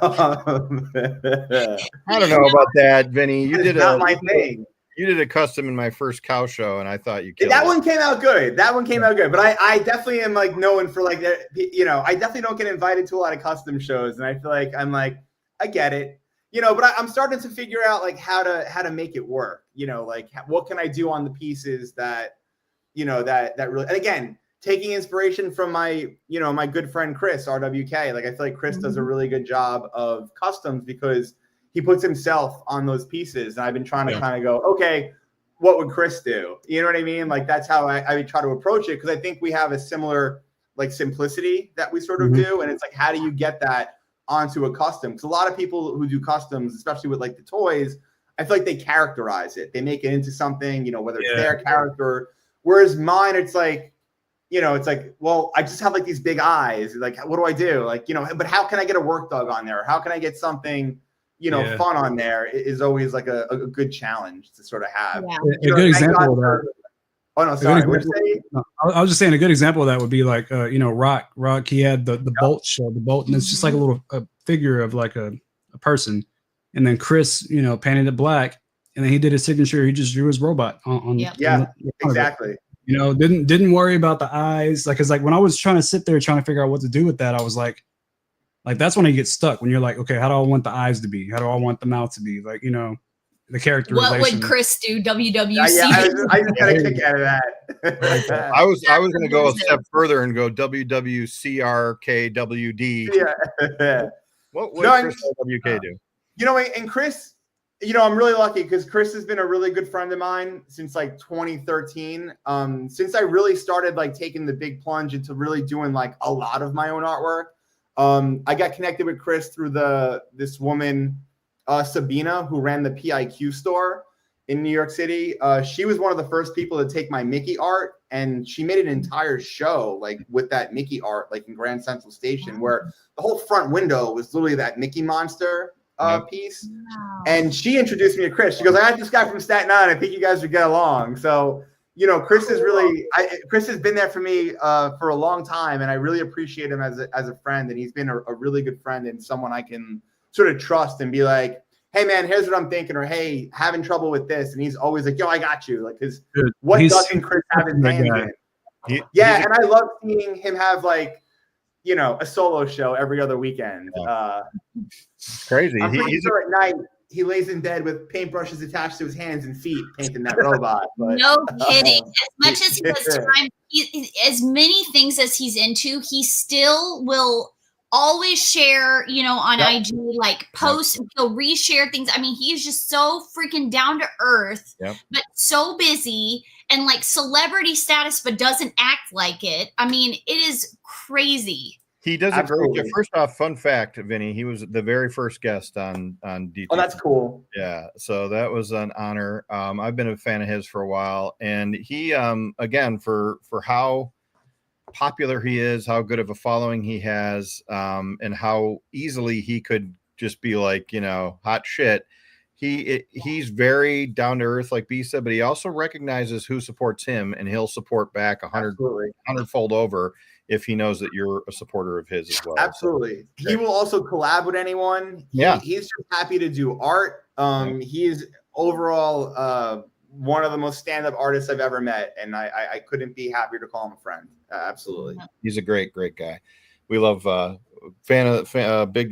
don't know about that, Vinny. You did my thing. You did a custom in my first cow show, and I thought you killed that it. one came out good. But I definitely am like known for like I definitely don't get invited to a lot of custom shows, and I feel like I'm like, I get it, but I'm starting to figure out like how to make it work. Like what can I do on the pieces that that really, and again, taking inspiration from my my good friend Chris RWK. Like I feel like Chris does a really good job of customs because he puts himself on those pieces. And I've been trying to kind of go, okay, what would Chris do? You know what I mean? Like that's how I try to approach it, because I think we have a similar like simplicity that we sort of do. And it's like, how do you get that onto a custom? Because a lot of people who do customs, especially with like the toys, I feel like they characterize it. They make it into something, whether it's their character. Whereas mine, it's like, it's like, well, I just have like these big eyes. Like, what do I do? Like, but how can I get a work dog on there? How can I get something, fun on there? Is always like a good challenge to sort of have. Yeah. A good example of that. Oh no, sorry. I was just saying a good example of that would be like, Rock. He had the bolt show, and it's just like a little figure of like a person, and then Chris, painted it black, and then he did his signature. He just drew his robot on exactly. Didn't worry about the eyes. Like, cause like when I was trying to sit there trying to figure out what to do with that, I was like that's when you get stuck, when you're like, okay, how do I want the eyes to be? How do I want the mouth to be? Like, the characterization. What would Chris do? WWC. I just got a kick out of that. I was going to go a step further and go WWCRKWD. Yeah. What would Chris WK do? And Chris, I'm really lucky because Chris has been a really good friend of mine since like 2013. Since I really started like taking the big plunge into really doing like a lot of my own artwork. I got connected with Chris through this woman, Sabina, who ran the PIQ store in New York City. She was one of the first people to take my Mickey art, and she made an entire show like with that Mickey art, like in Grand Central Station, where the whole front window was literally that Mickey monster piece. Wow. And she introduced me to Chris. She goes, I got this guy from Staten Island. I think you guys would get along. So, Chris is Chris has been there for me for a long time, and I really appreciate him as a friend. And he's been a really good friend and someone I can sort of trust and be like, hey man, here's what I'm thinking, or hey, having trouble with this. And he's always like, yo, I got you. Like, because what doesn't Chris have his hands in? And I love seeing him have like, a solo show every other weekend. Crazy. I'm pretty sure at night he lays in bed with paintbrushes attached to his hands and feet painting that robot. But, no kidding. As much as he has time, as many things as he's into, he still will always share, on IG, like post, he'll reshare things. I mean, he's just so freaking down to earth, but so busy and like celebrity status, but doesn't act like it. I mean, it is crazy. He does a great job. First off, fun fact, Vinny, he was the very first guest on DT. Oh, that's cool. Yeah, so that was an honor. I've been a fan of his for a while, and he, again, for how popular he is, how good of a following he has, and how easily he could just be like, hot shit. he's very down to earth, like B said, but he also recognizes who supports him, and he'll support back 100-fold over if he knows that you're a supporter of his as well. Absolutely. So, he will also collab with anyone. He's just happy to do art. He's overall one of the most stand-up artists I've ever met, and I couldn't be happier to call him a friend. Absolutely. He's a great guy. We love big fan of the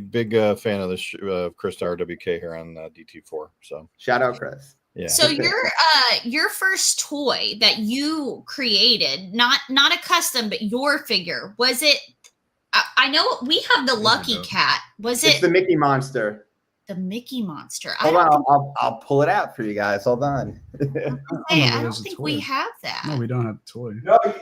Chris RWK here on DT4. So shout out Chris. Yeah. So your first toy that you created, not a custom, but your figure, was it? I know we have the Lucky Cat. Was it? It's the Mickey Monster. The Mickey Monster. Hold on, I'll pull it out for you guys. Hold on. I don't think we have that. No, we don't have a toy. No, so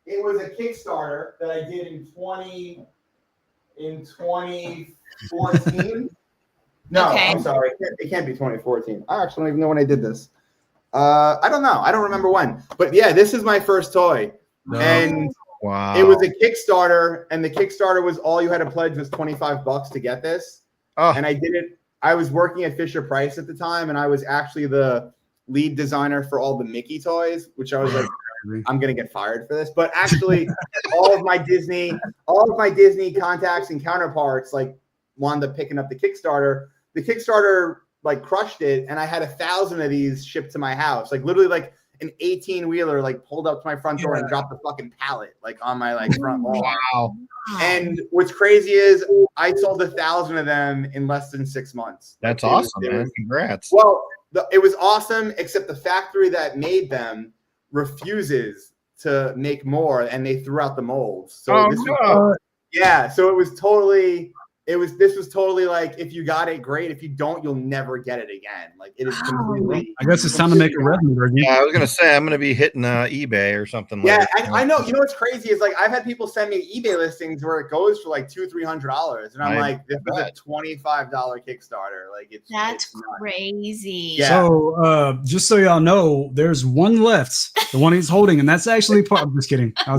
it was a Kickstarter that I did in 2014. No, okay. I'm sorry. It can't be 2014. I actually don't even know when I did this. I don't know. I don't remember when. But yeah, this is my first toy. No. And wow. It was a Kickstarter, and the Kickstarter was all you had to pledge was $25 to get this. Oh. And I did it. I was working at Fisher-Price at the time, and I was actually the lead designer for all the Mickey toys, which I was like, I'm gonna get fired for this. But actually, all of my Disney contacts and counterparts like wound up picking up the Kickstarter. The Kickstarter like crushed it, and I had 1,000 of these shipped to my house. Like literally, like an 18-wheeler like pulled up to my front door and dropped the fucking pallet like on my like front wall. Wow. And what's crazy is I sold 1,000 of them in less than 6 months. That's awesome, man. Congrats. Well, it was awesome, except the factory that made them refuses to make more, and they threw out the molds. So so it was totally this was totally like, if you got it, great. If you don't, you'll never get it again. Like it is completely. I guess it's time to make a revenue. Yeah, I was gonna say I'm gonna be hitting eBay or something. Yeah, I know. You know what's crazy is like I've had people send me eBay listings where it goes for like $200-$300, and I'm like, this was a $25 Kickstarter. Like that's crazy. Yeah. So just so y'all know, there's one left, the one he's holding, and that's actually part. I'm just kidding. To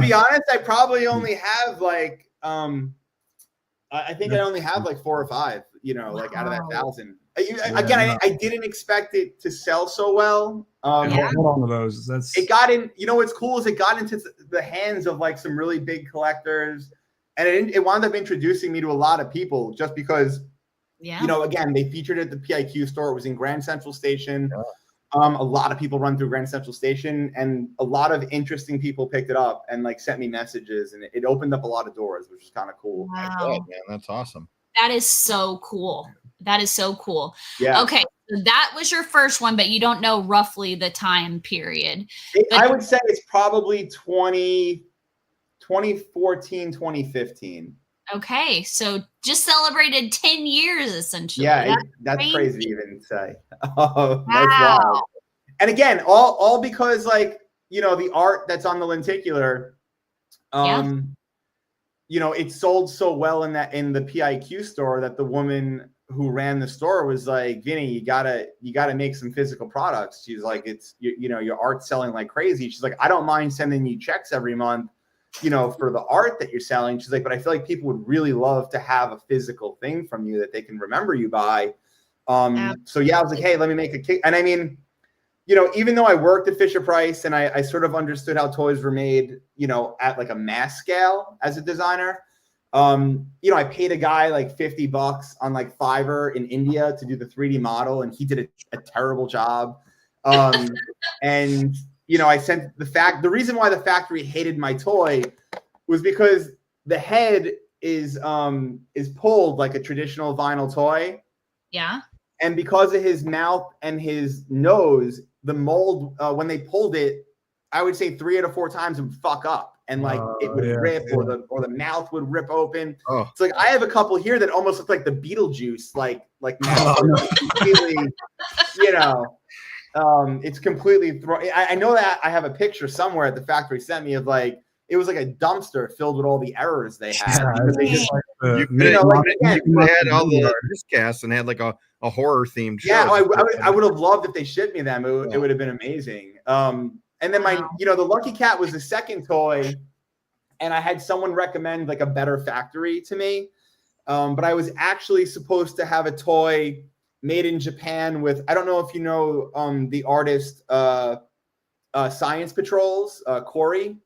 be honest, I probably only have like. I think I only have like 4 or 5, like out of that 1,000. Again, I didn't expect it to sell so well. Hold on to those. It got in. What's cool is it got into the hands of like some really big collectors, and it wound up introducing me to a lot of people just because, again, they featured it at the PIQ store. It was in Grand Central Station. Yeah. A lot of people run through Grand Central Station, and a lot of interesting people picked it up and like sent me messages, and it opened up a lot of doors, which is kind of cool. Wow, man, that's awesome. That is so cool. That is so cool. Yeah. Okay, so that was your first one, but you don't know roughly the time period. I would say it's probably 2014, 2015. Okay, so just celebrated 10 years essentially. Yeah, that's crazy to even say. Wow. That's wild. And again, all because like, the art that's on the lenticular, it sold so well in the PIQ store that the woman who ran the store was like, Vinny, you gotta make some physical products. She's like, it's your art's selling like crazy. She's like, I don't mind sending you checks every month, for the art that you're selling. She's like, but I feel like people would really love to have a physical thing from you that they can remember you by. So yeah, I was like, hey, let me make a kick. And I mean, even though I worked at Fisher-Price and I sort of understood how toys were made, at like a mass scale as a designer, I paid a guy like $50 on like Fiverr in India to do the 3D model, and he did a terrible job. And I sent the reason why the factory hated my toy was because the head is pulled like a traditional vinyl toy. Yeah. And because of his mouth and his nose, the mold, when they pulled it, I would say 3 out of 4 times it would fuck up, and like it would rip, or the mouth would rip open. Oh. It's like I have a couple here that almost look like the Beetlejuice, like completely, it's completely I know that I have a picture somewhere at the factory sent me of like, it was like a dumpster filled with all the errors they had. They had all the miscasts and had like a horror themed show. Yeah, I would have loved if they shipped me them. It would have been amazing. And then the Lucky Cat was the second toy, and I had someone recommend like a better factory to me. but I was actually supposed to have a toy made in Japan with, I don't know if you know the artist Science Patrols, Corey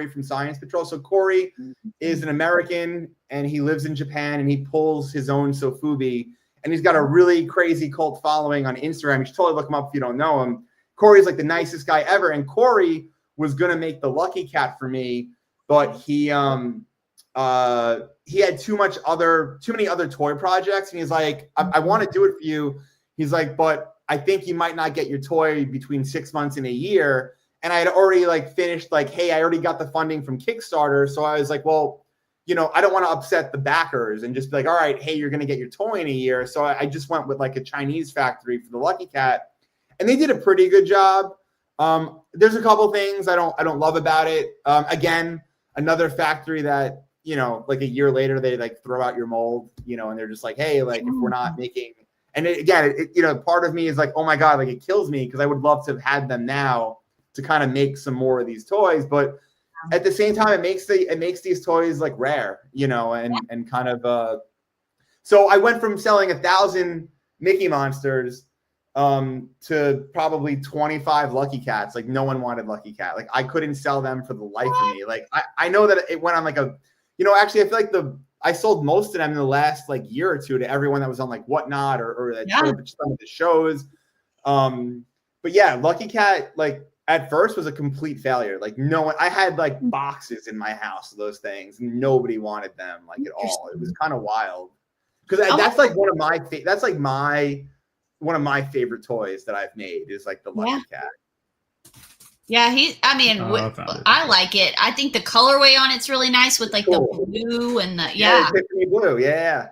from Science Patrol. So Corey is an American and he lives in Japan and he pulls his own sofubi, and he's got a really crazy cult following on Instagram. You should totally look him up if you don't know him. Corey's like the nicest guy ever, and Corey was gonna make the Lucky Cat for me, but he had too many other toy projects, and he's like, I want to do it for you. He's like, but I think you might not get your toy between 6 months and a year. And I had already like finished, like, hey, I already got the funding from Kickstarter. So I was like, well, you know, I don't want to upset the backers and just be like, all right, hey, you're going to get your toy in a year. So I just went with like a Chinese factory for the Lucky Cat, and they did a pretty good job. There's a couple things I don't love about it. Again, another factory that, you know, like a year later, they like throw out your mold, you know, and they're just like, hey, like if we're not making, and again, you know, part of me is like, oh my God, like it kills me because I would love to have had them now to kind of make some more of these toys. But at the same time, it makes these toys like rare, you know, and kind of, so I went from selling 1,000 Mickey Monsters to probably 25 Lucky Cats. Like no one wanted Lucky Cat. Like I couldn't sell them for the life of me. Like I know that it went on like a, you know, actually I feel like I sold most of them in the last like year or two to everyone that was on like Whatnot or that some of the shows. But yeah, Lucky Cat, like at first was a complete failure. Like no one, I had like boxes in my house of those things. Nobody wanted them like at all. It was kind of wild. Because that's like one of my favorite toys that I've made is like the Lucky Cat. Yeah, I like it. I think the colorway on it's really nice with like the blue and the Tiffany blue. Yeah.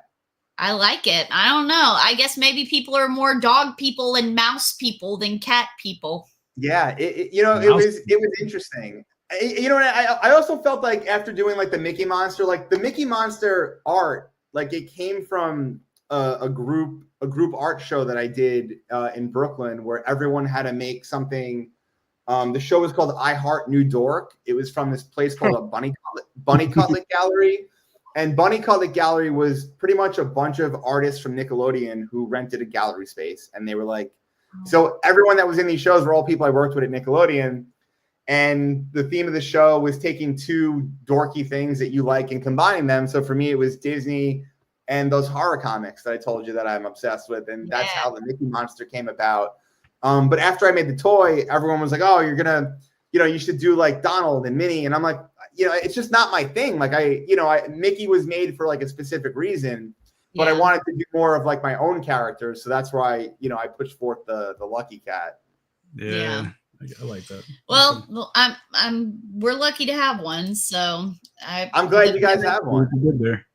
I like it. I don't know. I guess maybe people are more dog people and mouse people than cat people. Yeah, it was interesting. You know, I also felt like after doing like the Mickey Monster, like the Mickey Monster art, like it came from a group art show that I did in Brooklyn where everyone had to make something. The show was called I Heart New Dork. It was from this place called a Bunny Cutlet Gallery. And Bunny Cutlet Gallery was pretty much a bunch of artists from Nickelodeon who rented a gallery space. And they were like, so everyone that was in these shows were all people I worked with at Nickelodeon. And the theme of the show was taking two dorky things that you like and combining them. So for me, it was Disney and those horror comics that I told you that I'm obsessed with. And that's how the Mickey Monster came about. But after I made the toy, everyone was like, oh, you're going to, you know, you should do like Donald and Minnie. And I'm like, you know, it's just not my thing. Like Mickey was made for like a specific reason, but I wanted to do more of like my own characters. So that's why, you know, I pushed forth the Lucky Cat. Yeah. I like that. Well, we're lucky to have one. So I'm glad you guys have one.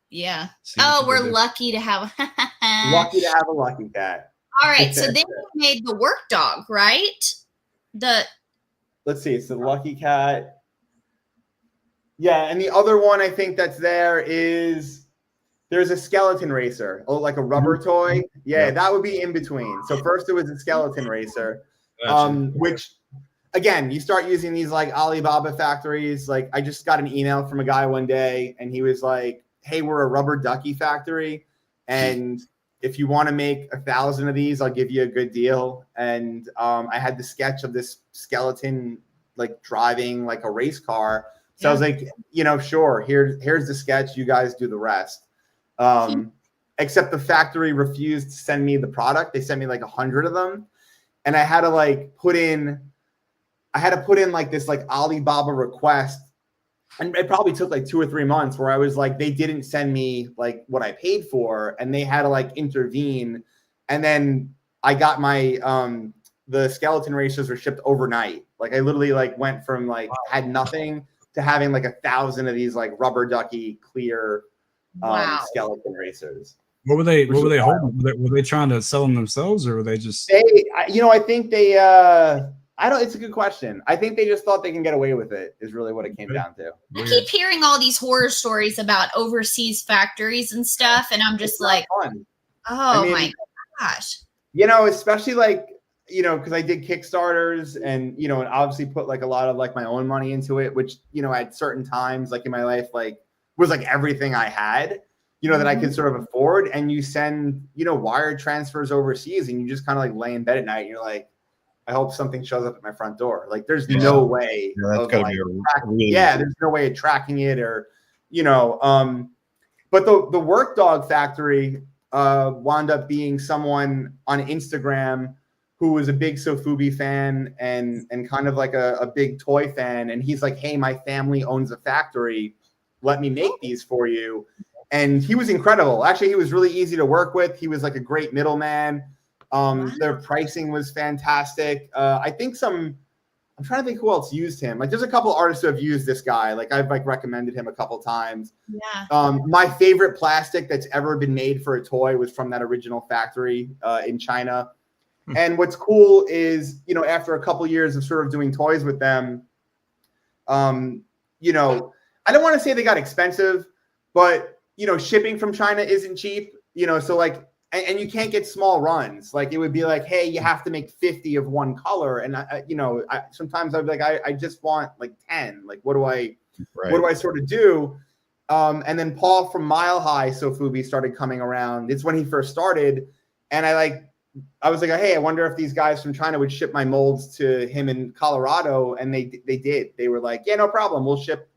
Yeah. Oh, we're lucky to have lucky to have a Lucky Cat. All right. So then you made the work dog, right? Let's see. It's the Lucky Cat. Yeah, and the other one I think that's there's a skeleton racer, like a rubber toy. Yeah, that would be in between. So first it was a skeleton racer, which again, you start using these like Alibaba factories. Like I just got an email from a guy one day and he was like, hey, we're a rubber ducky factory. And if you want to make 1,000 of these, I'll give you a good deal. And I had the sketch of this skeleton like driving like a race car. So I was like, you know, sure, here's the sketch. You guys do the rest. Except the factory refused to send me the product. They sent me like 100 of them. And I had to like put in like this like Alibaba request. And it probably took like 2 or 3 months where I was like, they didn't send me like what I paid for. And they had to like intervene. And then I got my, the skeleton racers were shipped overnight. Like I literally like went from like had nothing to having like 1,000 of these like rubber ducky clear skeleton racers. What were they holding? Were they trying to sell them themselves, or were they just? I think they. It's a good question. I think they just thought they can get away with it. Is really what it came down to. I keep hearing all these horror stories about overseas factories and stuff, and I'm just like, fun. My gosh. You know, especially like. You know, because I did Kickstarters and, you know, and obviously put like a lot of like my own money into it, which, you know, at certain times like in my life, like was like everything I had. that I could sort of afford, and you send, wire transfers overseas, and you just kind of like lay in bed at night and you're like, I hope something shows up at my front door. Like there's no way that's of gotta like, be there's no way of tracking it or, but the work dog factory wound up being someone on Instagram who was a big Sofubi fan and kind of like a big toy fan. And he's like, hey, my family owns a factory. Let me make these for you. And he was incredible. Actually, he was really easy to work with. He was like a great middleman. Their pricing was fantastic. I think I'm trying to think who else used him. Like there's a couple artists who have used this guy. Like I've like recommended him a couple times. Yeah. My favorite plastic that's ever been made for a toy was from that original factory in China. And what's cool is, after a couple years of sort of doing toys with them, I don't want to say they got expensive, but, shipping from China isn't cheap, so like, and you can't get small runs. Like it would be like, hey, you have to make 50 of one color. And sometimes I'd be like, I just want like 10. Like, what do I sort of do? And then Paul from Mile High Sofubi started coming around. It's when he first started. And I was like, hey, I wonder if these guys from China would ship my molds to him in Colorado. And they did. They were like, yeah, no problem. We'll ship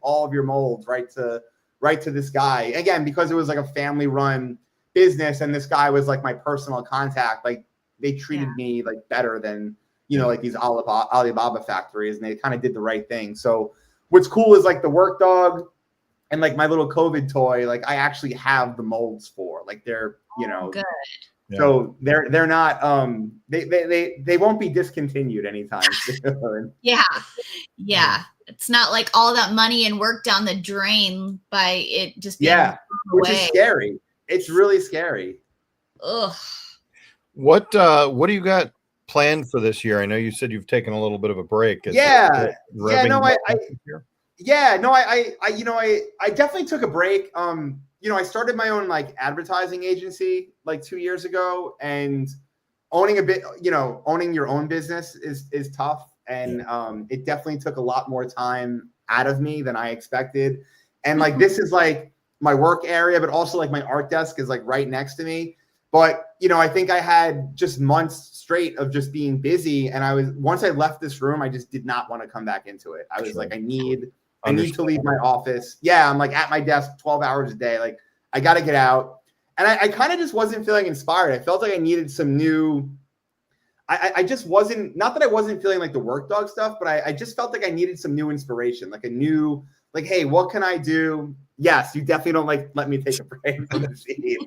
all of your molds right to this guy. Again, because it was like a family run business. And this guy was like my personal contact. Like they treated me like better than, like these Alibaba factories, and they kind of did the right thing. So what's cool is like the work dog and like my little COVID toy, like I actually have the molds for, like they're, good. So they're not they won't be discontinued anytime soon. Yeah. It's not like all that money and work down the drain by it just being which is scary. It's really scary. Ugh. What do you got planned for this year? I know you said you've taken a little bit of a break. I definitely took a break. I started my own like advertising agency like 2 years ago, and owning your own business is tough. And it definitely took a lot more time out of me than I expected. And like, this is like my work area, but also like my art desk is like right next to me. But, I think I had just months straight of just being busy. And once I left this room, I just did not want to come back into it. I was like, I need to leave my office. Yeah. I'm like at my desk 12 hours a day. Like I got to get out. And I kind of just wasn't feeling inspired. I felt like I needed some new, I just wasn't, not that I wasn't feeling like the work dog stuff, but I just felt like I needed some new inspiration, like a new, like, hey, what can I do? Yes, you definitely don't let me take a break from the scene.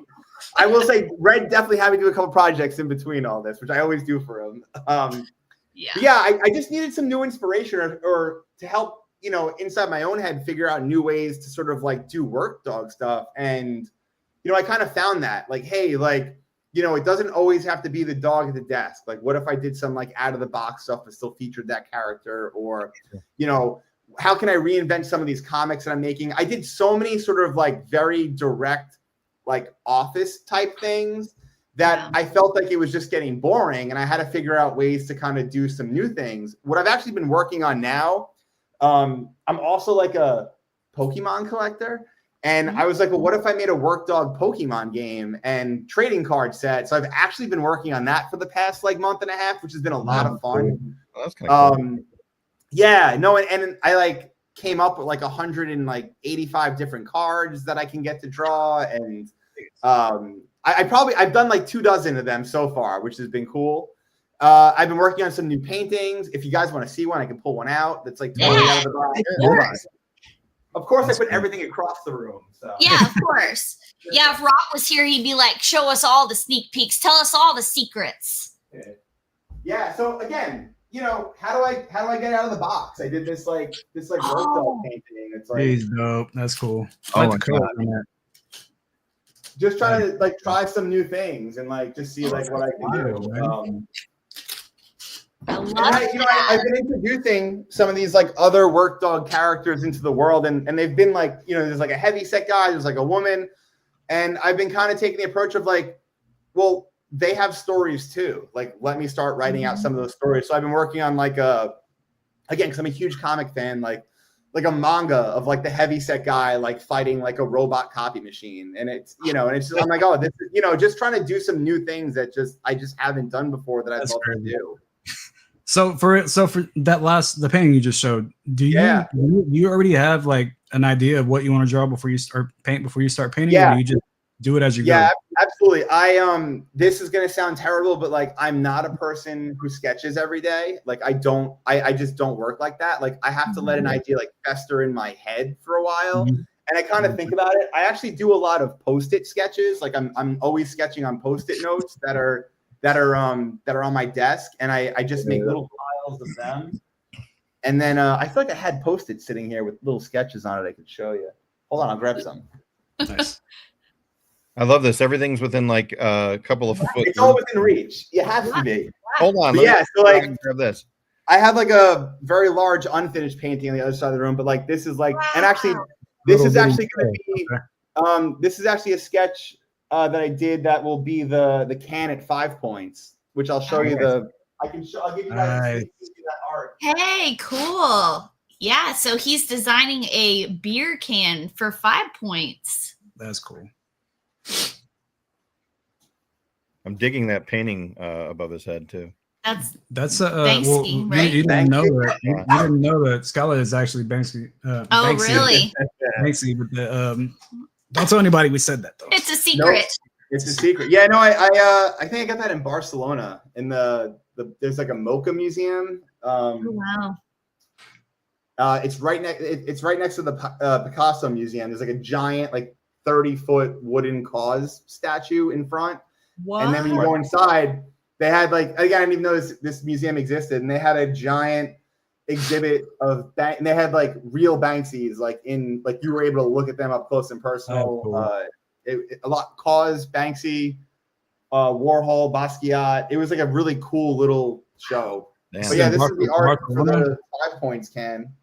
I will say Red definitely had me do a couple projects in between all this, which I always do for him. I just needed some new inspiration or to help, inside my own head, figure out new ways to sort of like do work dog stuff. And, I kind of found that like, hey, like, it doesn't always have to be the dog at the desk. Like, what if I did some like out of the box stuff that still featured that character? Or, how can I reinvent some of these comics that I'm making? I did so many sort of like very direct, like office type things that I felt like it was just getting boring. And I had to figure out ways to kind of do some new things. What I've actually been working on now, I'm also like a Pokemon collector. And I was like, well, what if I made a work dog Pokemon game and trading card set? So I've actually been working on that for the past like month and a half, which has been a lot of fun. Well, that's kind of cool. And I like came up with like 185 different cards that I can get to draw. And I've done like 24 of them so far, which has been cool. I've been working on some new paintings. If you guys want to see one, I can pull one out. That's like totally out of the box. Hold on. Of course, I put everything across the room. So. Yeah, of course. Yeah, if Rock was here, he'd be like, show us all the sneak peeks. Tell us all the secrets. Yeah, so again, how do I get out of the box? I did this work dog painting. It's like he's dope. That's cool. Oh my God. Just trying to like try some new things and like just see like what I can do. I've been introducing some of these like other work dog characters into the world, and they've been like, there's like a heavy set guy, there's like a woman, and I've been kind of taking the approach of like, well, they have stories too. Like, let me start writing out some of those stories. So I've been working on like again, because I'm a huge comic fan, like like a manga of like the heavyset guy like fighting like a robot copy machine, and it's and it's just, I'm like, oh, this is just trying to do some new things that I just haven't done before that I'd love to do. So for the painting you just showed, do you already have like an idea of what you want to draw before you start painting, or do you just do it as you go? Yeah, absolutely. This is gonna sound terrible, but like I'm not a person who sketches every day. Like I just don't work like that. Like I have to let an idea like fester in my head for a while. And I kind of think about it. I actually do a lot of Post-it sketches. Like I'm always sketching on Post-it notes that are on my desk, and I just make little piles of them. And then I feel like I had Post-it sitting here with little sketches on it I could show you. Hold on, I'll grab some. Nice. I love this. Everything's within like a couple of foot. It's all within reach. You have to be. Hold on. So like grab this. I have like a very large unfinished painting on the other side of the room, but like this is like, and actually this is actually going to be this is actually a sketch that I did that will be the can at 5 points, which I'll show you I'll give you guys that art. Hey, cool. Yeah, so he's designing a beer can for 5 points. That's cool. I'm digging that painting above his head too. That's Banksy, right? You didn't know that. You didn't know that Scala is actually Banksy. Banksy. Really? Banksy, but don't tell anybody we said that though. It's a secret. Nope. It's a secret. Yeah, no, I think I got that in Barcelona in there's like a Mocha museum. Oh, wow. It's right next to the Picasso museum. There's like a giant like 30-foot wooden cause statue in front. What? And then when you go inside, they had like, again, I didn't even know this museum existed, and they had a giant exhibit of and they had like real Banksies, like you were able to look at them up close and personal. Oh, cool. A lot Cause, Banksy, Warhol, Basquiat. It was like a really cool little show. Damn. But yeah, this is the art for the 5 points can.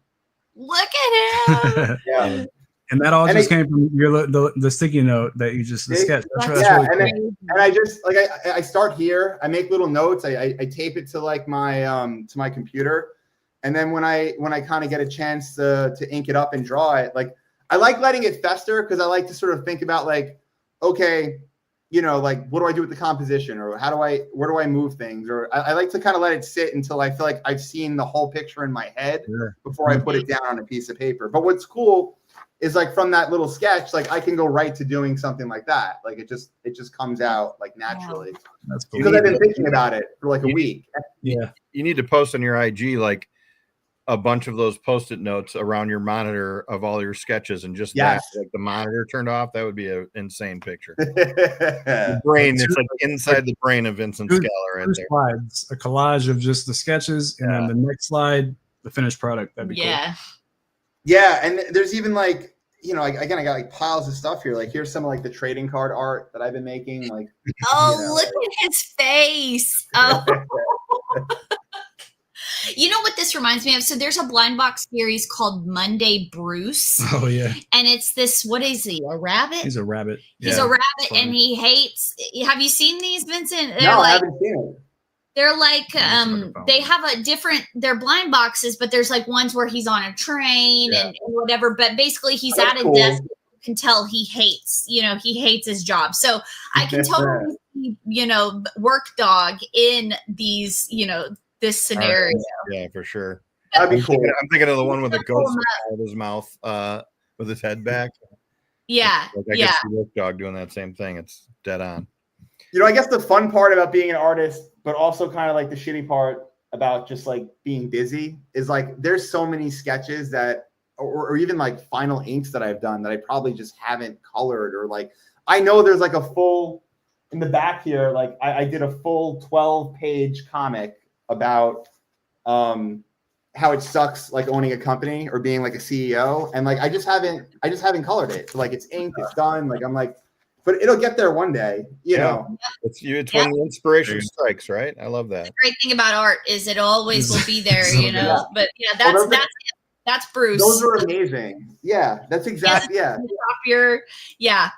Look at him. Yeah. And that all just came from the sticky note that you just sketched. That's really cool. And I just like I start here. I make little notes. I tape it to like my computer, and then when I kind of get a chance to ink it up and draw it, like I like letting it fester because I like to sort of think about like, okay, like what do I do with the composition, or where do I move things, or I like to kind of let it sit until I feel like I've seen the whole picture in my head before I put it down on a piece of paper. But what's cool is like from that little sketch, like I can go right to doing something like that. Like it just comes out like naturally. That's cool. Because I've been thinking about it for like a week. Yeah. You need to post on your IG like a bunch of those Post-it notes around your monitor of all your sketches, and just that, like the monitor turned off. That would be an insane picture. The brain, it's like inside the brain of Vincent Scala right there. Slides, a collage of just the sketches, and then the next slide, the finished product. That'd be cool. Yeah, and there's even like, I got like piles of stuff here. Like here's some of like the trading card art that I've been making. Like, look at his face. Oh. You know what this reminds me of? So there's a blind box series called Monday Bruce. Oh yeah. And it's this, what is he? A rabbit? He's a rabbit. He's a rabbit, and he hates. Have you seen these, Vincent? No, I haven't seen it. They're like, they have they're blind boxes, but there's like ones where he's on a train and whatever. But basically he's at a desk. You can tell he hates his job. So I can totally see, work dog in these, this scenario. Yeah, for sure. That'd be cool. I'm thinking of the one with the ghost out of his mouth, with his head back. Yeah. I guess the work dog doing that same thing. It's dead on. I guess the fun part about being an artist, but also kind of like the shitty part about just like being busy, is like there's so many sketches that, or even like final inks that I've done that I probably just haven't colored, or like I know there's like a full, in the back here, like I did a full 12-page comic about how it sucks like owning a company or being like a CEO, and like I just haven't colored it. So, like it's inked, it's done. Like I'm like, but it'll get there one day, you know. It's when the inspiration strikes, right? I love that. The great thing about art is it always will be there, But that's That's Bruce. Those are amazing. Yeah, that's exactly. Yeah. Yeah.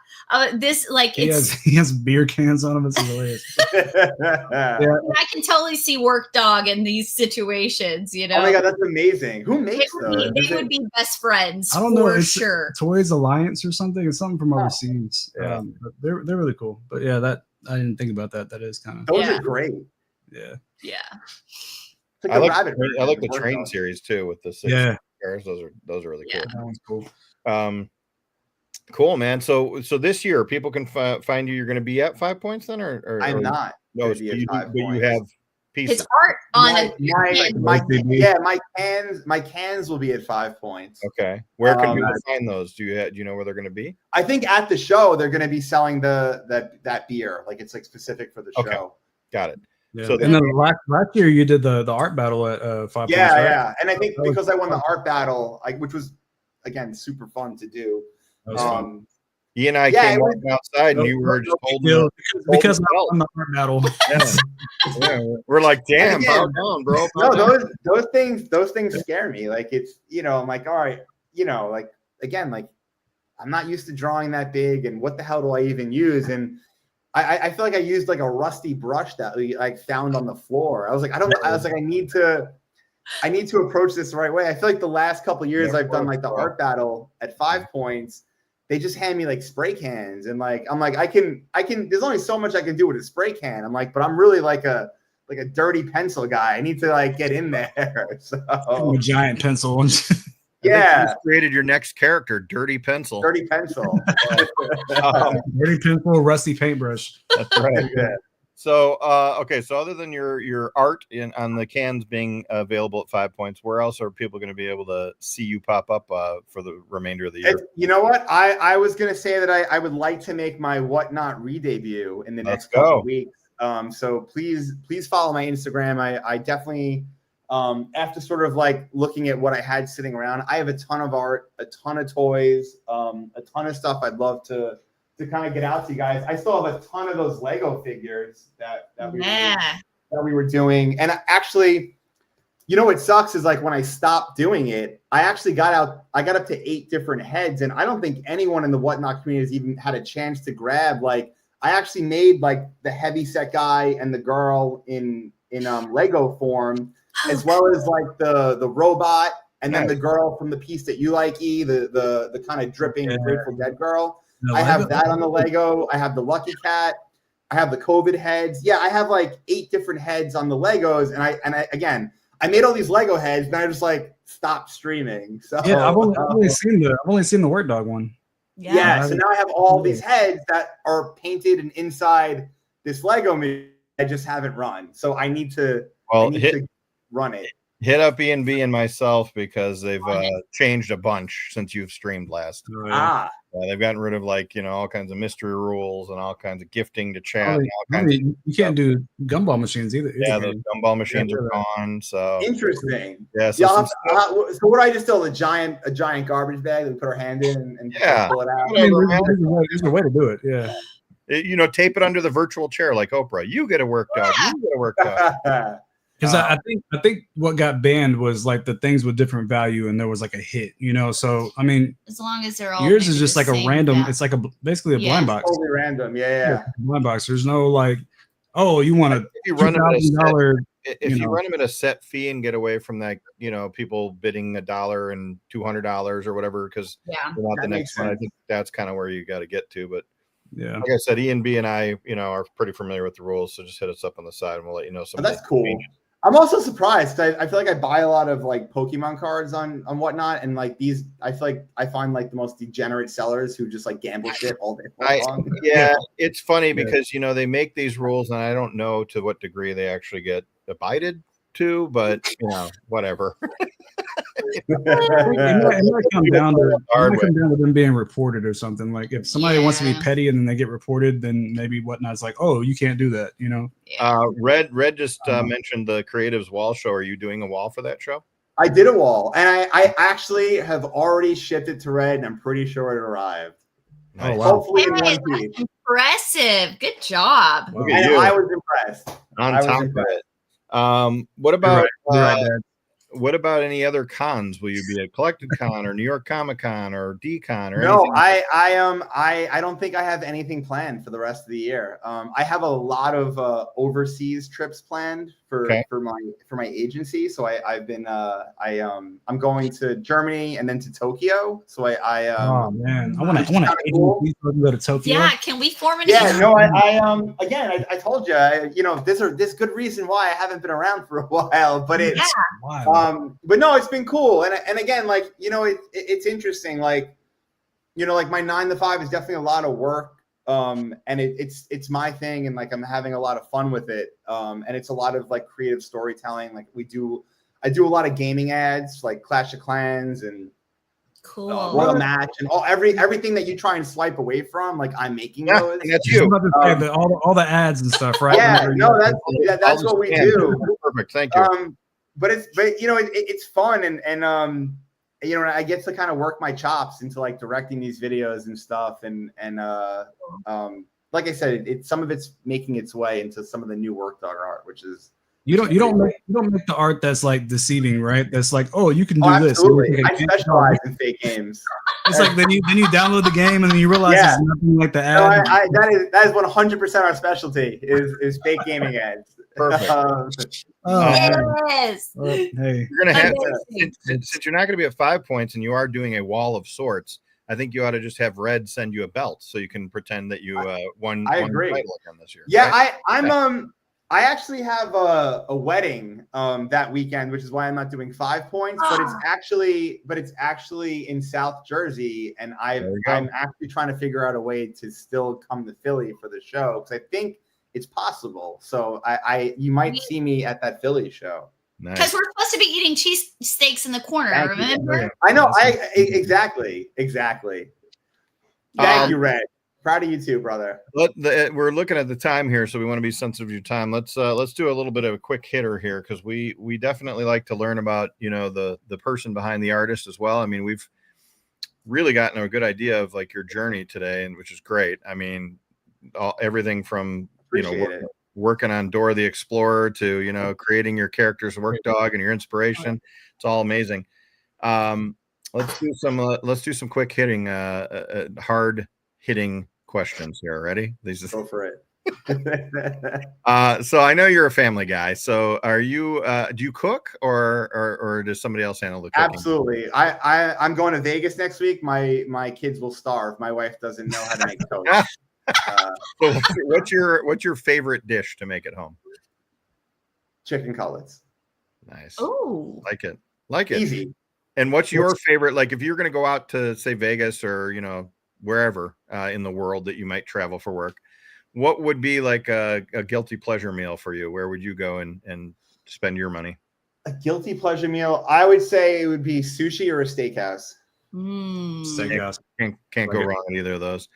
This like he has beer cans on him. It's hilarious. I can totally see Work Dog in these situations. You know. Oh my god, that's amazing. Who makes those? They would be best friends. I don't know. For It's sure. Toys Alliance or something. It's something from overseas. Yeah. But they're really cool. But yeah, that I didn't think about that. That is kind of. Those are great. Yeah. Yeah. Like I like the train series too with the 6 cars. Those are really cool. That one's cool. Cool, man. So this year people can find you. You're going to be at 5 points then, or I'm not. No, but you have pieces. His art on my cans will be at 5 points. Okay, where can people find those? Do you know where they're going to be? I think at the show they're going to be selling that beer, like it's like specific for the show. Got it. Yeah. So then last year you did the art battle at 5 points. Yeah, and I think because I won the art battle, which was again super fun to do. He and I came outside, and you were just holding because I won the art battle. Yeah. We're like, damn, bow down, bro. No, those things scare me. Like it's I'm like, all right, like again, like I'm not used to drawing that big, and what the hell do I even use? And I feel like I used like a rusty brush that we like found on the floor. I was like, I need to approach this the right way. I feel like the last couple of years I've done like the art battle at 5 points. They just hand me like spray cans, and like I'm like I can. There's only so much I can do with a spray can. I'm like, but I'm really like a dirty pencil guy. I need to like get in there. So a giant pencil. Yeah, you created your next character, Dirty Pencil. Dirty Pencil. Dirty pencil, rusty paintbrush. That's right. Yeah. So, okay. So, other than your art on the cans being available at 5 points, where else are people going to be able to see you pop up for the remainder of the year? You know what? I was going to say that I would like to make my Whatnot re-debut in the next couple of weeks. So please follow my Instagram. I definitely after sort of like looking at what I had sitting around, I have a ton of art, a ton of toys, a ton of stuff I'd love to kind of get out to you guys. I still have a ton of those Lego figures that we were doing. And actually, what sucks is like when I stopped doing it, I got up to 8 different heads, and I don't think anyone in the Whatnot community has even had a chance to grab. Like I actually made like the heavyset guy and the girl in Lego form, as well as like the robot, and then the girl from the piece that you like, the kind of dripping Grateful Dead girl. I have that on the Lego. I have the Lucky Cat. I have the COVID heads. Yeah, I have like 8 different heads on the Legos, and I made all these Lego heads, and I just like stopped streaming. So yeah, I've only seen the Word Dog one. Yeah, so now I have all these heads that are painted and inside this Lego movie. I just haven't run, so I need to run it. Hit up E&B and myself because they've changed a bunch since you've streamed last. They've gotten rid of all kinds of mystery rules and all kinds of gifting to chat. You can't do gumball machines either. Yeah, those gumball machines are gone. So interesting. Yeah. So what I just do? A giant garbage bag that we put our hand in and pull it out. There's a way to do it. Yeah. Tape it under the virtual chair like Oprah. You get a work dog. You get a work dog. Because I think what got banned was like the things with different value, and there was like a hit, So I mean, as long as they're all yours is just like a random. Yeah. It's like basically a blind box. Totally random. Yeah. Blind box. There's no like, oh, you want a $2,000. If you run them at a set fee and get away from that, people bidding $1 and $200 or whatever, because they're not the next one. I think that's kind of where you got to get to, but. Yeah, like I said, E&B and I, are pretty familiar with the rules, so just hit us up on the side, and we'll let you know. That's cool. I'm also surprised. I feel like I buy a lot of like Pokemon cards on Whatnot, and like these, I feel like I find like the most degenerate sellers who just like gamble shit all day long. Yeah, it's funny because they make these rules, and I don't know to what degree they actually get abided to, but whatever. It might come down to them being reported or something. Like if somebody wants to be petty and then they get reported, then maybe Whatnot's like, oh, you can't do that, Red just mentioned the Creatives Wall show. Are you doing a wall for that show? I did a wall, and I actually have already shipped it to Red, and I'm pretty sure it arrived. Nice. Oh, wow. Hopefully in one piece. Impressive. Good job. I was impressed. On top of it. What about what about any other cons? Will you be at Collected Con or New York Comic Con or D-Con or No, anything? I don't think I have anything planned for the rest of the year. I have a lot of overseas trips planned for my agency. So I'm going to Germany and then to Tokyo. So oh man, I want to cool. go to Tokyo. Yeah, can we form an Yeah, agency? no, I told you, there's good reason why I haven't been around for a while, but it's but no, it's been cool. And again, like, it's interesting. Like, like my 9 to 5 is definitely a lot of work. And it's my thing. And like, I'm having a lot of fun with it. And it's a lot of like creative storytelling. Like I do a lot of gaming ads, like Clash of Clans and cool Royal Match and everything that you try and swipe away from. Like, I'm making those. And that's you. All the ads and stuff, right? Yeah, no, that's what we do. Perfect. Thank you. But it's fun and I get to kind of work my chops into like directing these videos and stuff and like I said, some of it's making its way into some of the new work dog art, which is you don't make the art that's like deceiving, right? That's like, oh, you can do this. Absolutely. I specialize in fake games. It's like then you download the game and then you realize it's nothing like the ad. No, that is 100% our specialty is fake gaming ads. Perfect. Yes. Hey, you're gonna have since you're not going to be at 5 points and you are doing a wall of sorts. I think you ought to just have Red send you a belt so you can pretend that you won. I agree. Title again this year. Yeah, right? I actually have a wedding that weekend, which is why I'm not doing 5 points. But it's actually in South Jersey, and I'm actually trying to figure out a way to still come to Philly for the show because I think it's possible. So you might see me at that Philly show. Because we're supposed to be eating cheese steaks in the corner. Remember? I know. Exactly. Thank you, Red. Proud of you too, brother. We're looking at the time here, so we want to be sensitive to your time. Let's do a little bit of a quick hitter here because we definitely like to learn about the person behind the artist as well. I mean, we've really gotten a good idea of like your journey today, and which is great. I mean, everything from working on Dora the Explorer to creating your character's work dog and your inspiration. It's all amazing. Let's do some quick hitting, hard hitting questions here. Ready? Go for it. So I know you're a family guy. So are you? Do you cook or does somebody else handle the cooking? Absolutely. I'm going to Vegas next week. My kids will starve. My wife doesn't know how to make toast. So what's your favorite dish to make at home? Chicken cutlets. Nice. Oh, like it. Easy. And what's your favorite? Like if you're going to go out to say Vegas or wherever in the world that you might travel for work, what would be like a guilty pleasure meal for you? Where would you go and spend your money? A guilty pleasure meal, I would say it would be sushi or a steakhouse. Steakhouse. Can't go wrong with either of those.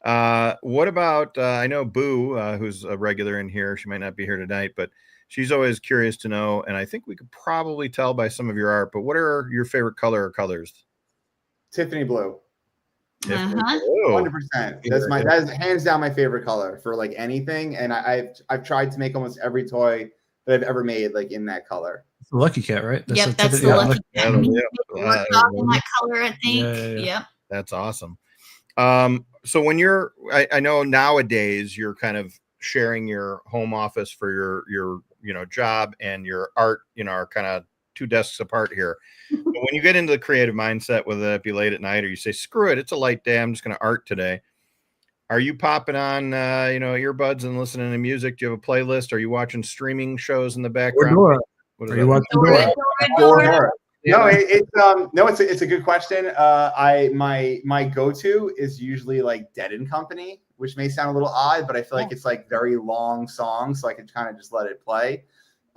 What about I know Boo, who's a regular in here. She might not be here tonight, but she's always curious to know, and I think we could probably tell by some of your art, but what are your favorite color or colors? Tiffany blue. 100%. That is hands down my favorite color for like anything. And I've tried to make almost every toy that I've ever made like in that color. It's the Lucky Cat, right? That's the Lucky Cat. In that color, I think. Yep. That's awesome. So when I know nowadays you're kind of sharing your home office for your job and your art, are kind of two desks apart here. But when you get into the creative mindset, whether that be late at night or you say, screw it, it's a light day, I'm just going to art today. Are you popping on, earbuds and listening to music? Do you have a playlist? Are you watching streaming shows in the background? Are you watching Dora? No, it's a good question. My go-to is usually like Dead & Company, which may sound a little odd, but I feel like it's like very long songs, so I can kind of just let it play.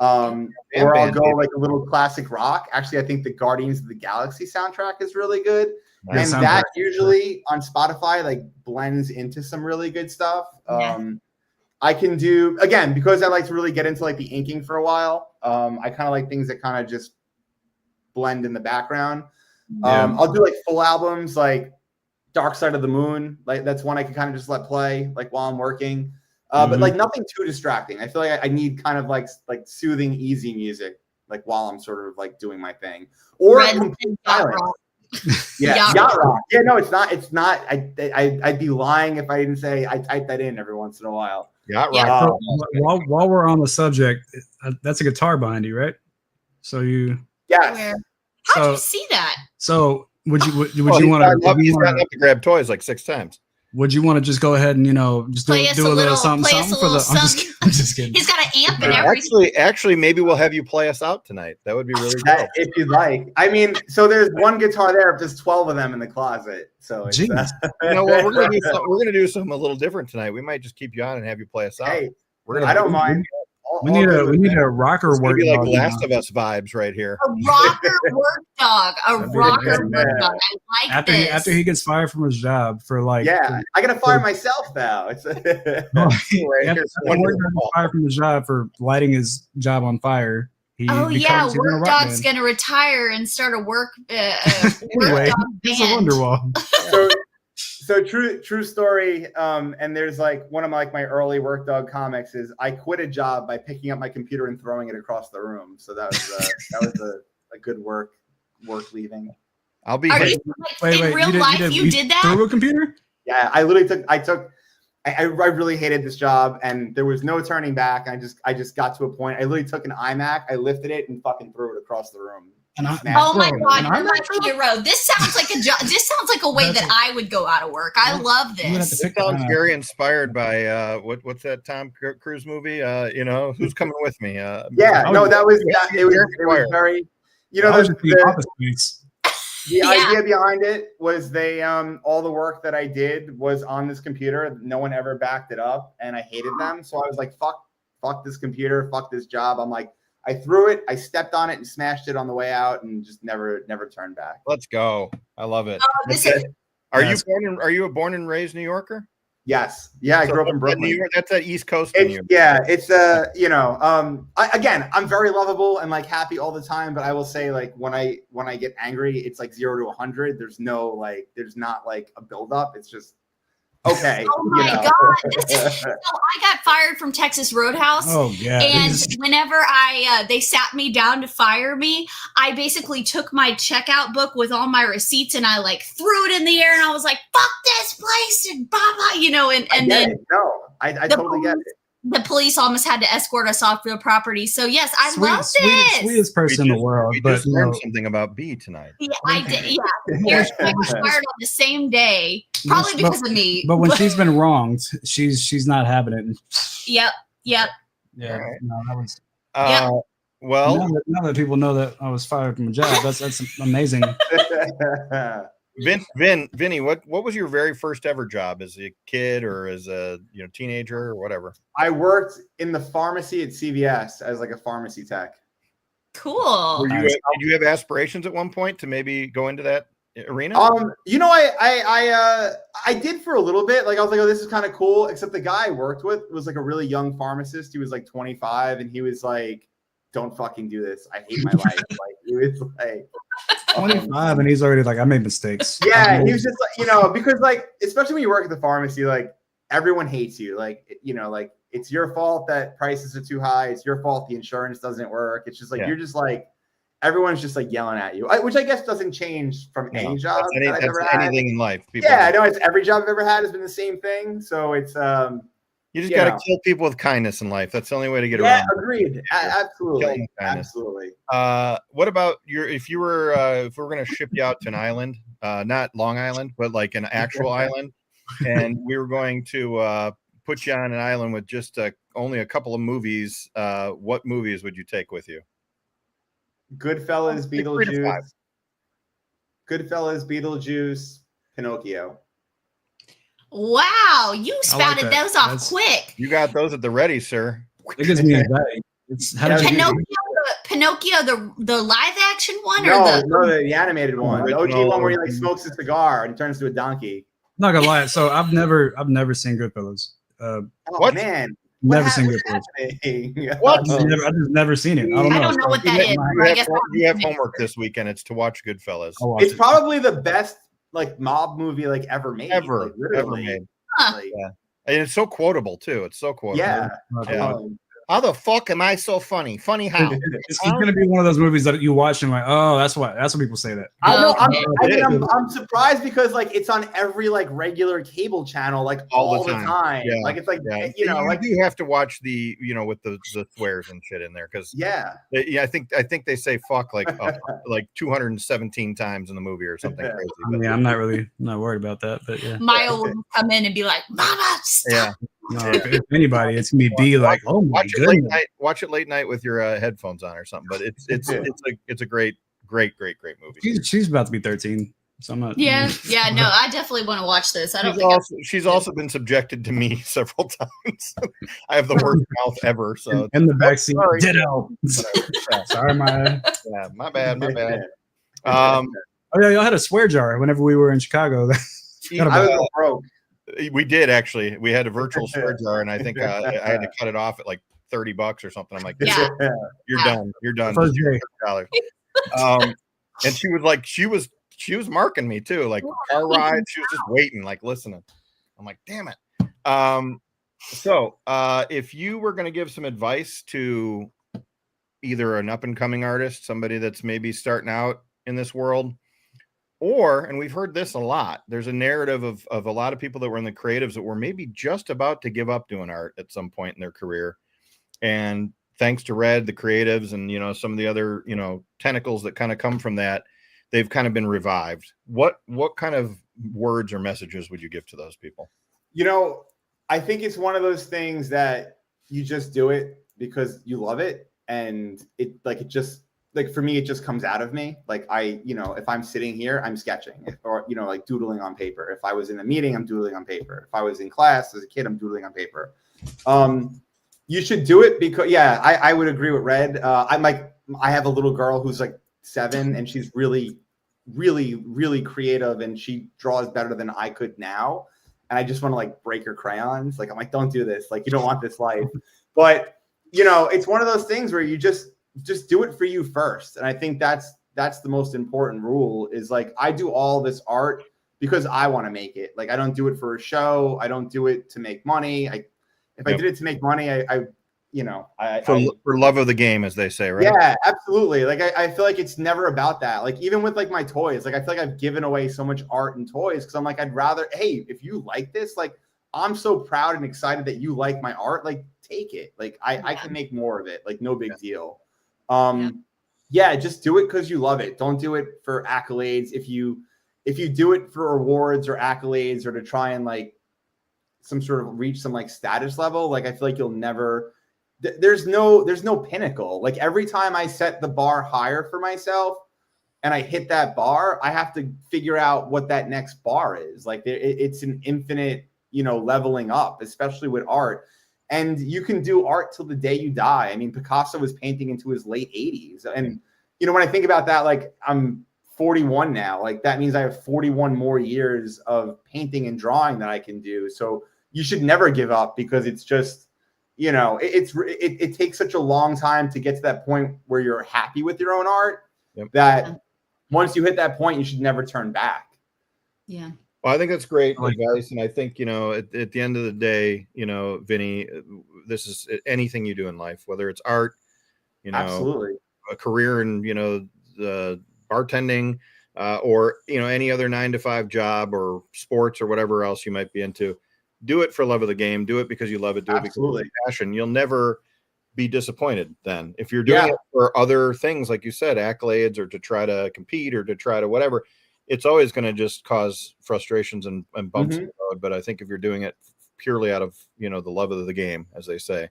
Or I'll go like a little classic rock. Actually, I think the Guardians of the Galaxy soundtrack is really good. And that usually on Spotify like blends into some really good stuff. I can do, again, because I like to really get into like the inking for a while. I kind of like things that kind of just blend in the background. I'll do like full albums like Dark Side of the Moon. Like that's one I can kind of just let play like while I'm working. But like nothing too distracting. I feel like I need kind of like soothing, easy music. like while I'm sort of like doing my thing, or Red complete Yacht silence. Rock. Yeah, Yacht Yacht Rock. Yeah, no, it's not. I'd be lying if I didn't say I type that in every once in a while. Yacht Yeah. Rock. While we're on the subject, that's a guitar behind you, right? So you. Yes. Where? How'd So- you see that? So would you Oh, you want he's gotten to up to grab toys like 6 times. would you want to just go ahead and just Play us do a little something play us a for the? little something. I'm just kidding. He's got an amp and everything. Actually, maybe we'll have you play us out tonight. That would be really cool. If you'd like. I mean, so there's one guitar there, there's 12 of them in the closet. So it's, Jeez. You know what? We're gonna do something a little different tonight. We might just keep you on and have you play us out. hey, We're gonna I don't mind. We need a rocker It's gonna work be like dog Last now. of Us vibes right here. A rocker work dog. A That'd be rocker good. work dog. I like this. After he gets fired from his job for like Yeah, I gotta fire myself now. It's after It's wonderful. he gets fired from his job for lighting his job on fire. He Oh yeah, becomes even a Work rock Dog's band. gonna retire and start a work Anyway, dog it's a band. Wonderwall. so true story. And there's like one of my early Work Dog comics is I quit a job by picking up my computer and throwing it across the room. So that was a good work leaving. I'll be. Are you like, in real life you did that? Through a computer? Yeah, I literally I really hated this job and there was no turning back. I just got to a point. I literally took an iMac, I lifted it and fucking threw it across the room. Oh my God, and I'm you're my hero. This sounds like a job. This sounds like a way that I would go out of work. I love this. It sounds very inspired by what's that Tom Cruise movie? Who's coming with me? It was very, the idea behind it was they all the work that I did was on this computer. No one ever backed it up and I hated them. So I was like, fuck this computer, fuck this job. I'm like, I threw it, I stepped on it and smashed it on the way out and just never turned back. Let's go. I love it. Oh, Are you a born and raised New Yorker? Yes. Yeah, I grew up in Brooklyn. New York, that's that East Coast. It's again, I'm very lovable and like happy all the time, but I will say like when I get angry, it's like 0 to 100. There's not like a buildup. It's just okay. Oh my God. So I got fired from Texas Roadhouse. Oh yeah. And whenever they sat me down to fire me, I basically took my checkout book with all my receipts and I like threw it in the air and I was like, fuck this place and blah, blah, and then I totally get it. The police almost had to escort us off the property. So yes, I love this. Sweetest person in the world. We just learned something about B tonight. Yeah, I did. Yeah, I was fired on the same day, probably because of me. But when she's been wronged, she's not having it. Yep. Yeah. Right. No, that was. Well, now that people know that I was fired from a job, that's amazing. Vinny, what was your very first ever job as a kid or as a teenager or whatever? I worked in the pharmacy at CVS as like a pharmacy tech. Cool. Did you have aspirations at one point to maybe go into that arena? I did for a little bit. Like I was like, oh, this is kind of cool. Except the guy I worked with was like a really young pharmacist. He was like 25, and he was like, "Don't fucking do this. I hate my life." Like he was like 25, and he's already like, I made mistakes. Yeah, he was just like, because like, especially when you work at the pharmacy, like everyone hates you. Like like it's your fault that prices are too high. It's your fault the insurance doesn't work. It's just like you're just like everyone's just like yelling at you, which I guess doesn't change from any job that I've ever had. Anything in life. I know it's every job I've ever had has been the same thing. So it's you just got to kill people with kindness in life. That's the only way to get around. Yeah, agreed. Absolutely. What about if we were going to ship you out to an island, not Long Island, but like an actual island, and we were going to put you on an island with just only a couple of movies, what movies would you take with you? Goodfellas, Beetlejuice, Pinocchio. Wow, you spouted those off quick. You got those at the ready, sir. It gives me anxiety. Pinocchio, the live action one, no, the animated one, the OG one where he like smokes a cigar and turns to a donkey. I'm not gonna lie. So I've never seen Goodfellas. What man? Never seen Goodfellas. What? I've just never seen it. I don't know what that is. You have homework this weekend. It's to watch Goodfellas. It's probably the best like mob movie like ever made. Ever made. Huh. And it's so quotable too. It's so quotable. Yeah. How the fuck am I so funny? Funny how? It's going to be one of those movies that you watch and like, oh, that's what people say that. I know. Okay. I'm surprised because like it's on every like regular cable channel like all the time. Yeah. Like it's like you know, like you have to watch the with the swears and shit in there because I think they say fuck like 217 times in the movie or something crazy. I mean, I'm not worried about that, but yeah. Maya will come in and be like, "Mama, stop." Yeah. No, if anybody, it's gonna be like, oh my goodness. Watch it late night with your headphones on or something. But it's a great movie. She's about to be 13, so I'm not. Yeah. No, I definitely want to watch this. She's also been subjected to me several times. I have the worst mouth ever. So in the backseat, ditto. Sorry, Maya. Yeah, my bad. Oh yeah, y'all had a swear jar whenever we were in Chicago. I was broke. We did actually. We had a virtual swear jar, and I think I had to cut it off at like $30 or something. I'm like, you're done. You're done. $30. And she was like, she was marking me too, like car rides. She was just waiting, like listening. I'm like, damn it. So if you were going to give some advice to either an up and coming artist, somebody that's maybe starting out in this world, and we've heard this a lot, there's a narrative of a lot of people that were in the creatives that were maybe just about to give up doing art at some point in their career. And thanks to Red, the creatives, and, some of the other, tentacles that kind of come from that, they've kind of been revived. What kind of words or messages would you give to those people? I think it's one of those things that you just do it because you love it. And for me, it just comes out of me. Like if I'm sitting here, I'm sketching or like doodling on paper. If I was in a meeting, I'm doodling on paper. If I was in class as a kid, I'm doodling on paper. You should do it because I would agree with Red. I have a little girl who's like 7 and she's really, really, really creative and she draws better than I could now. And I just want to like break her crayons. Like, I'm like, don't do this. Like, you don't want this life. But it's one of those things where you just do it for you first. And I think that's the most important rule is like, I do all this art because I want to make it. Like, I don't do it for a show. I don't do it to make money. If I did it to make money, for love of the game, as they say, right? Yeah, absolutely. Like, I feel like it's never about that. Like, even with like my toys, like I feel like I've given away so much art and toys because I'm like, I'd rather, hey, if you like this, like, I'm so proud and excited that you like my art. Like, take it. Like, I can make more of it. Like, no big deal. Just do it because you love it. Don't do it for accolades. If you do it for awards or accolades or to try and like some sort of reach some like status level, like I feel like you'll never. There's no pinnacle. Like every time I set the bar higher for myself and I hit that bar, I have to figure out what that next bar is. Like it's an infinite, leveling up, especially with art. And you can do art till the day you die. I mean, Picasso was painting into his late 80s. And, when I think about that, like I'm 41 now, like that means I have 41 more years of painting and drawing that I can do. So you should never give up because it's just, it takes such a long time to get to that point where you're happy with your own art that once you hit that point, you should never turn back. Yeah. Well, I think that's great advice. And I think, at the end of the day, Vinny, this is anything you do in life, whether it's art, absolutely, a career in, the bartending, or, any other 9-to-5 job or sports or whatever else you might be into. Do it for love of the game. Do it because you love it. Do it because of passion. You'll never be disappointed then. If you're doing it for other things, like you said, accolades or to try to compete or to try to whatever, it's always going to just cause frustrations and bumps in the road. But I think if you're doing it purely out of, the love of the game, as they say,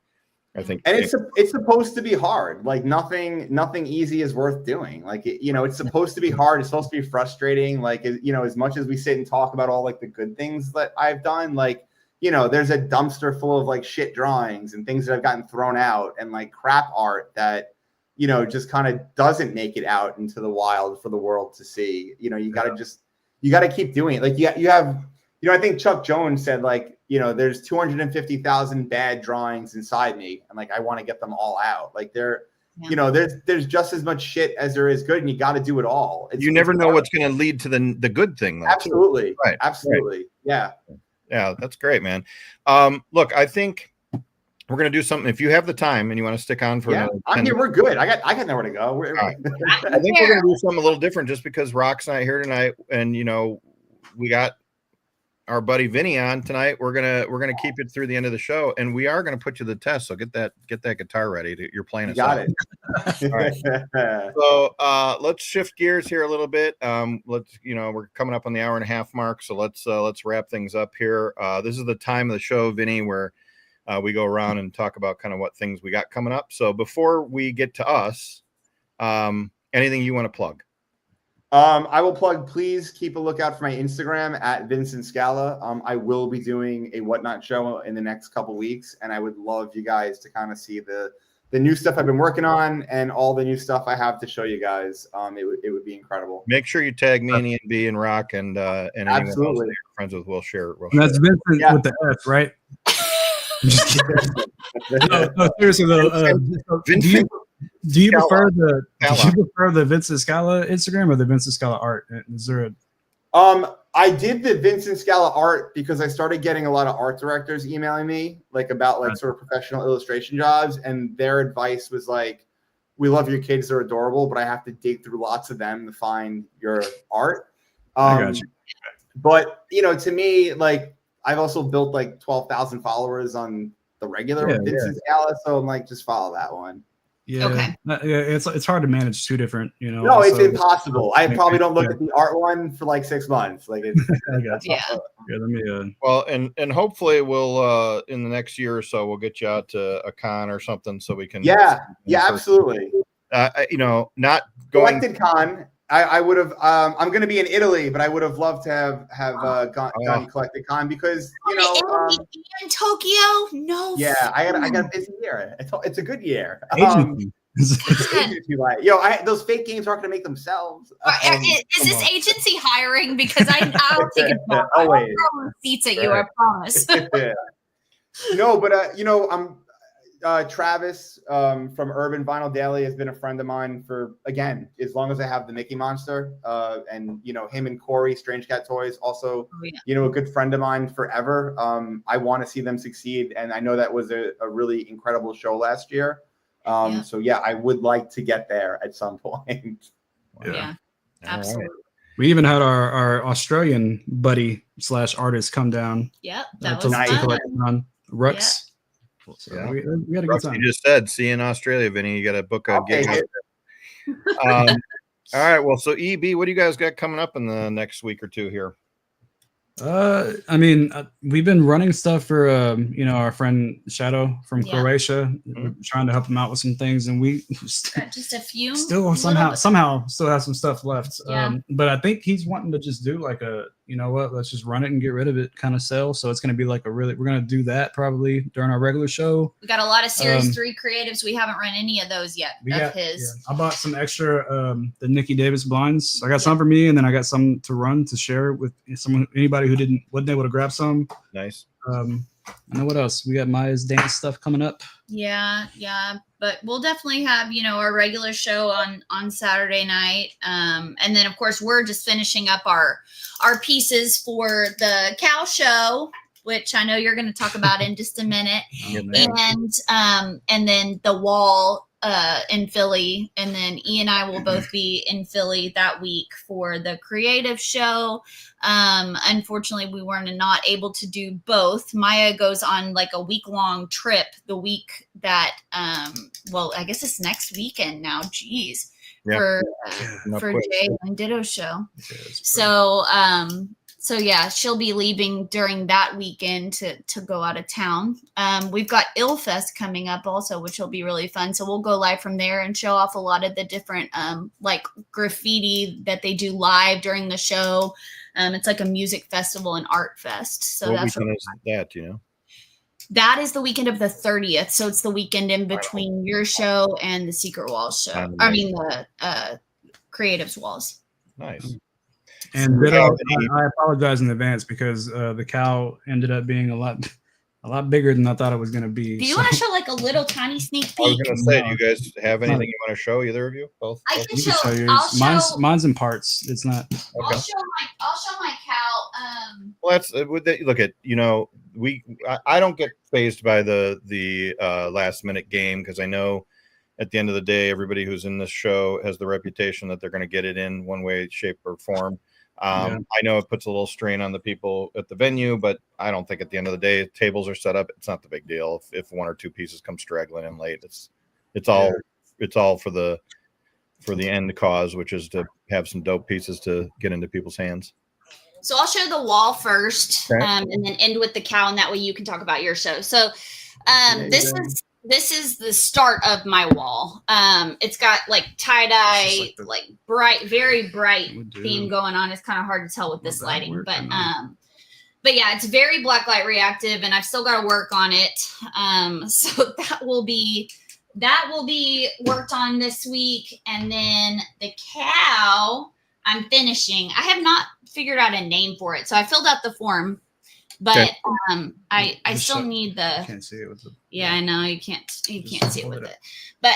I think. And it's supposed to be hard. Like nothing easy is worth doing. Like, it's supposed to be hard. It's supposed to be frustrating. Like, as much as we sit and talk about all like the good things that I've done, like, there's a dumpster full of like shit drawings and things that I've gotten thrown out and like crap art that, just kind of doesn't make it out into the wild for the world to see. You got to keep doing it. Like you have, I think Chuck Jones said like, there's 250,000 bad drawings inside me. And like, I want to get them all out. Like there's just as much shit as there is good and you got to do it all. You never know what's going to lead to the good thing. Though, absolutely. Too. Right. Absolutely. Right. Yeah. Yeah, that's great, man. Look, I think we're gonna do something. If you have the time and you want to stick on for another I'm 10 here. We're good. I got nowhere to go. right. I think we're gonna do something a little different just because Rock's not here tonight, and we got our buddy Vinny on tonight. We're gonna keep it through the end of the show, and we are gonna put you to the test. So get that guitar ready. You're playing us. Got it. All right. So let's shift gears here a little bit. We're coming up on the hour and a half mark, so let's wrap things up here. This is the time of the show, Vinny, where we go around and talk about kind of what things we got coming up. So before we get to us, anything you want to plug? I will plug, please keep a lookout for my Instagram at Vincent Scala. I will be doing a Whatnot show in the next couple weeks, and I would love you guys to kind of see the new stuff I've been working on and all the new stuff I have to show you guys. It would be incredible. Make sure you tag me and Ian B and Rock and anyone else that you're friends with. We'll share. That's Vincent with the F, right? No, seriously though. Vincent. Do you prefer the Vincent Scala Instagram or the Vincent Scala art? Is there a I did the Vincent Scala art because I started getting a lot of art directors emailing me about sort of professional illustration jobs, and their advice was like, "We love your kids; they're adorable, but I have to dig through lots of them to find your art." I got you. But to me, I've also built 12,000 followers on the regular Vincent Scala, so I'm like, just follow that one. Yeah. Okay. It's hard to manage two different, No, it's impossible. I probably don't look at the art one for 6 months. I got you. Let me. Well, and hopefully we'll in the next year or so we'll get you out to a con or something so we can. Yeah, absolutely. Not going Collected Con. I would have. I'm going to be in Italy, but I would have loved to have gone Collected Con because in Tokyo. No. Yeah, I got a busy year. It's a good year. Agency. Those fake games aren't going to make themselves. Is this agency hiring? Because I'll take a job. Always. I'll throw receipts at you. I promise. No, but I'm. Travis from Urban Vinyl Daily has been a friend of mine for, again, as long as I have the Mickey Monster. And him and Corey, Strange Cat Toys, also, a good friend of mine forever. I want to see them succeed. And I know that was a really incredible show last year. So, I would like to get there at some point. Yeah, absolutely. Right. We even had our Australian buddy / artist come down. Yep, that was fun. Rux. Yeah. So we had a good time. You just said, see you in Australia, Vinny. You got to book a gig. All right. Well, so EB, what do you guys got coming up in the next week or two here? We've been running stuff for our friend Shadow from Croatia. Mm-hmm. We're trying to help him out with some things, and we just a few still somehow still have some stuff left. Yeah. But I think he's wanting to just do let's just run it and get rid of it kind of sell. So it's going to be we're going to do that probably during our regular show. We got a lot of Series 3 creatives. We haven't run any of those yet. I bought some extra the Nikki Davis blinds. I got some for me, and then I got some to run to share with anybody who wasn't able to grab some. Nice. I know what else. We got Maya's dance stuff coming up. Yeah. But we'll definitely have, our regular show on Saturday night. And then of course we're just finishing up our pieces for the cow show, which I know you're going to talk about in just a minute. And then the wall in Philly, and then E and I will both be in Philly that week for the creative show. Unfortunately, we were not able to do both. Maya goes on a week-long trip the week that, I guess it's next weekend now. Geez, for Jay and Ditto show. So she'll be leaving during that weekend to go out of town. We've got Illfest coming up also, which will be really fun. So we'll go live from there and show off a lot of the different graffiti that they do live during the show. It's like a music festival and art fest. So that's what is that, That is the weekend of the 30th. So it's the weekend in between your show and the Secret Walls show. The Creatives Walls. Nice. And I apologize in advance because the cow ended up being a lot bigger than I thought it was going to be. Do you want to show a little tiny sneak peek? I was going to say, do you guys have anything you want to show? Either of you? Both? I can show. Mine's in parts. It's not. Okay. I'll show my cow. Well, that's look at I don't get fazed by the last minute game, because I know at the end of the day, everybody who's in this show has the reputation that they're going to get it in one way, shape, or form. I know it puts a little strain on the people at the venue, but I don't think at the end of the day, tables are set up. It's not the big deal if one or two pieces come straggling in late. It's all for the end cause, which is to have some dope pieces to get into people's hands. So I'll show the wall first, okay. And then end with the cow, and that way you can talk about your show. So this is the start of my wall. It's got like tie-dye, like bright, very bright theme going on. It's kind of hard to tell with this lighting, but yeah, it's very blacklight reactive, and I've still got to work on it. So that will be worked on this week. And then the cow I'm finishing. I have not figured out a name for it, so I filled out the form, but I still need the. You can't see it with the. Yeah, I know you can't see it with it, but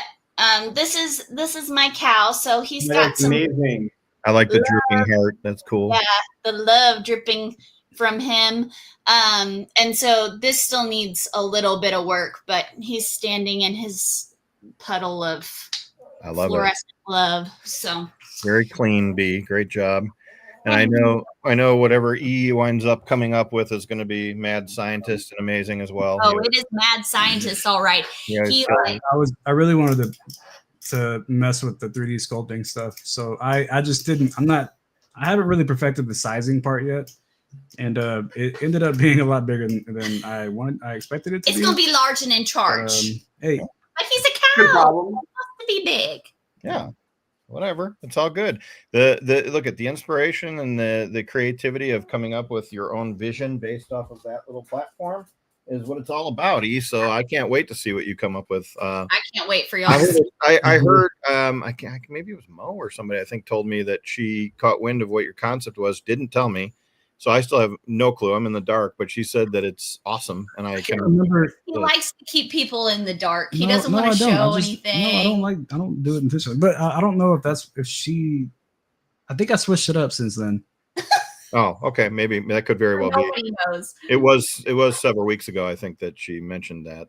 this is my cow. So he's got some amazing. I like the drooping heart. That's cool. Yeah, the love dripping from him. And so this still needs a little bit of work, but he's standing in his puddle of fluorescent love. So very clean, B. Great job. And I know whatever E winds up coming up with is going to be mad scientist and amazing as well. Oh, it is mad scientist, all right. Yeah, I really wanted to mess with the 3D sculpting stuff, so I just didn't. I haven't really perfected the sizing part yet, and it ended up being a lot bigger than I expected it to be. It's gonna be large and in charge. Hey, but he's a cow. Good problem. It's supposed to be big. Yeah. Whatever, it's all good. The look at the inspiration and the creativity of coming up with your own vision based off of that little platform is what it's all about, E. So I can't wait to see what you come up with. I can't wait for y'all. I heard maybe it was Mo or somebody I think told me that she caught wind of what your concept was, didn't tell me. So I still have no clue. I'm in the dark, but she said that it's awesome, and I can't remember. He likes to keep people in the dark. He doesn't want to show anything. No, I don't do it intentionally. But I don't know if she. I think I switched it up since then. Oh, okay. Maybe that could very well Nobody be. knows. It was several weeks ago, I think, that she mentioned that.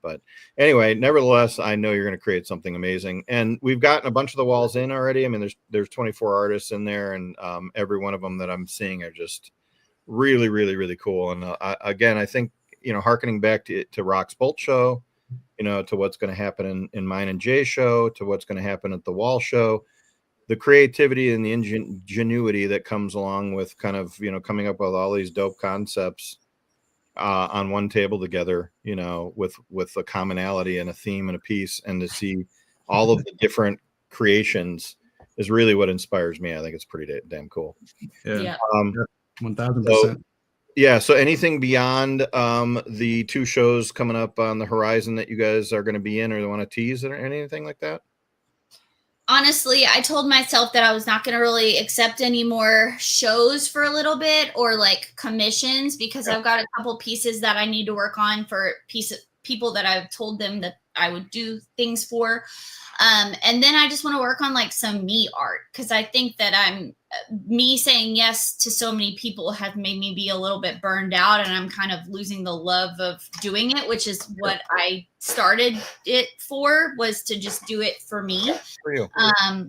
But anyway, nevertheless, I know you're going to create something amazing, and we've gotten a bunch of the walls in already. I mean, there's 24 artists in there, and every one of them that I'm seeing are just really, really, really cool. And again, I think, harkening back to Rock's Bolt show, to what's going to happen in mine and Jay's show, to what's going to happen at the wall show. The creativity and the ingenuity that comes along with kind of, coming up with all these dope concepts on one table together, with a commonality and a theme and a piece, and to see all of the different creations is really what inspires me. I think it's pretty damn cool. Yeah. 1000%. Yeah. So anything beyond the two shows coming up on the horizon that you guys are going to be in, or want to tease or anything like that? Honestly, I told myself that I was not going to really accept any more shows for a little bit, or like commissions, because I've got a couple pieces that I need to work on for people that I've told them that I would do things for. And then I just want to work on like some me art, because I think that me saying yes to so many people have made me be a little bit burned out, and I'm kind of losing the love of doing it, which is what I started it for, was to just do it for me. For you.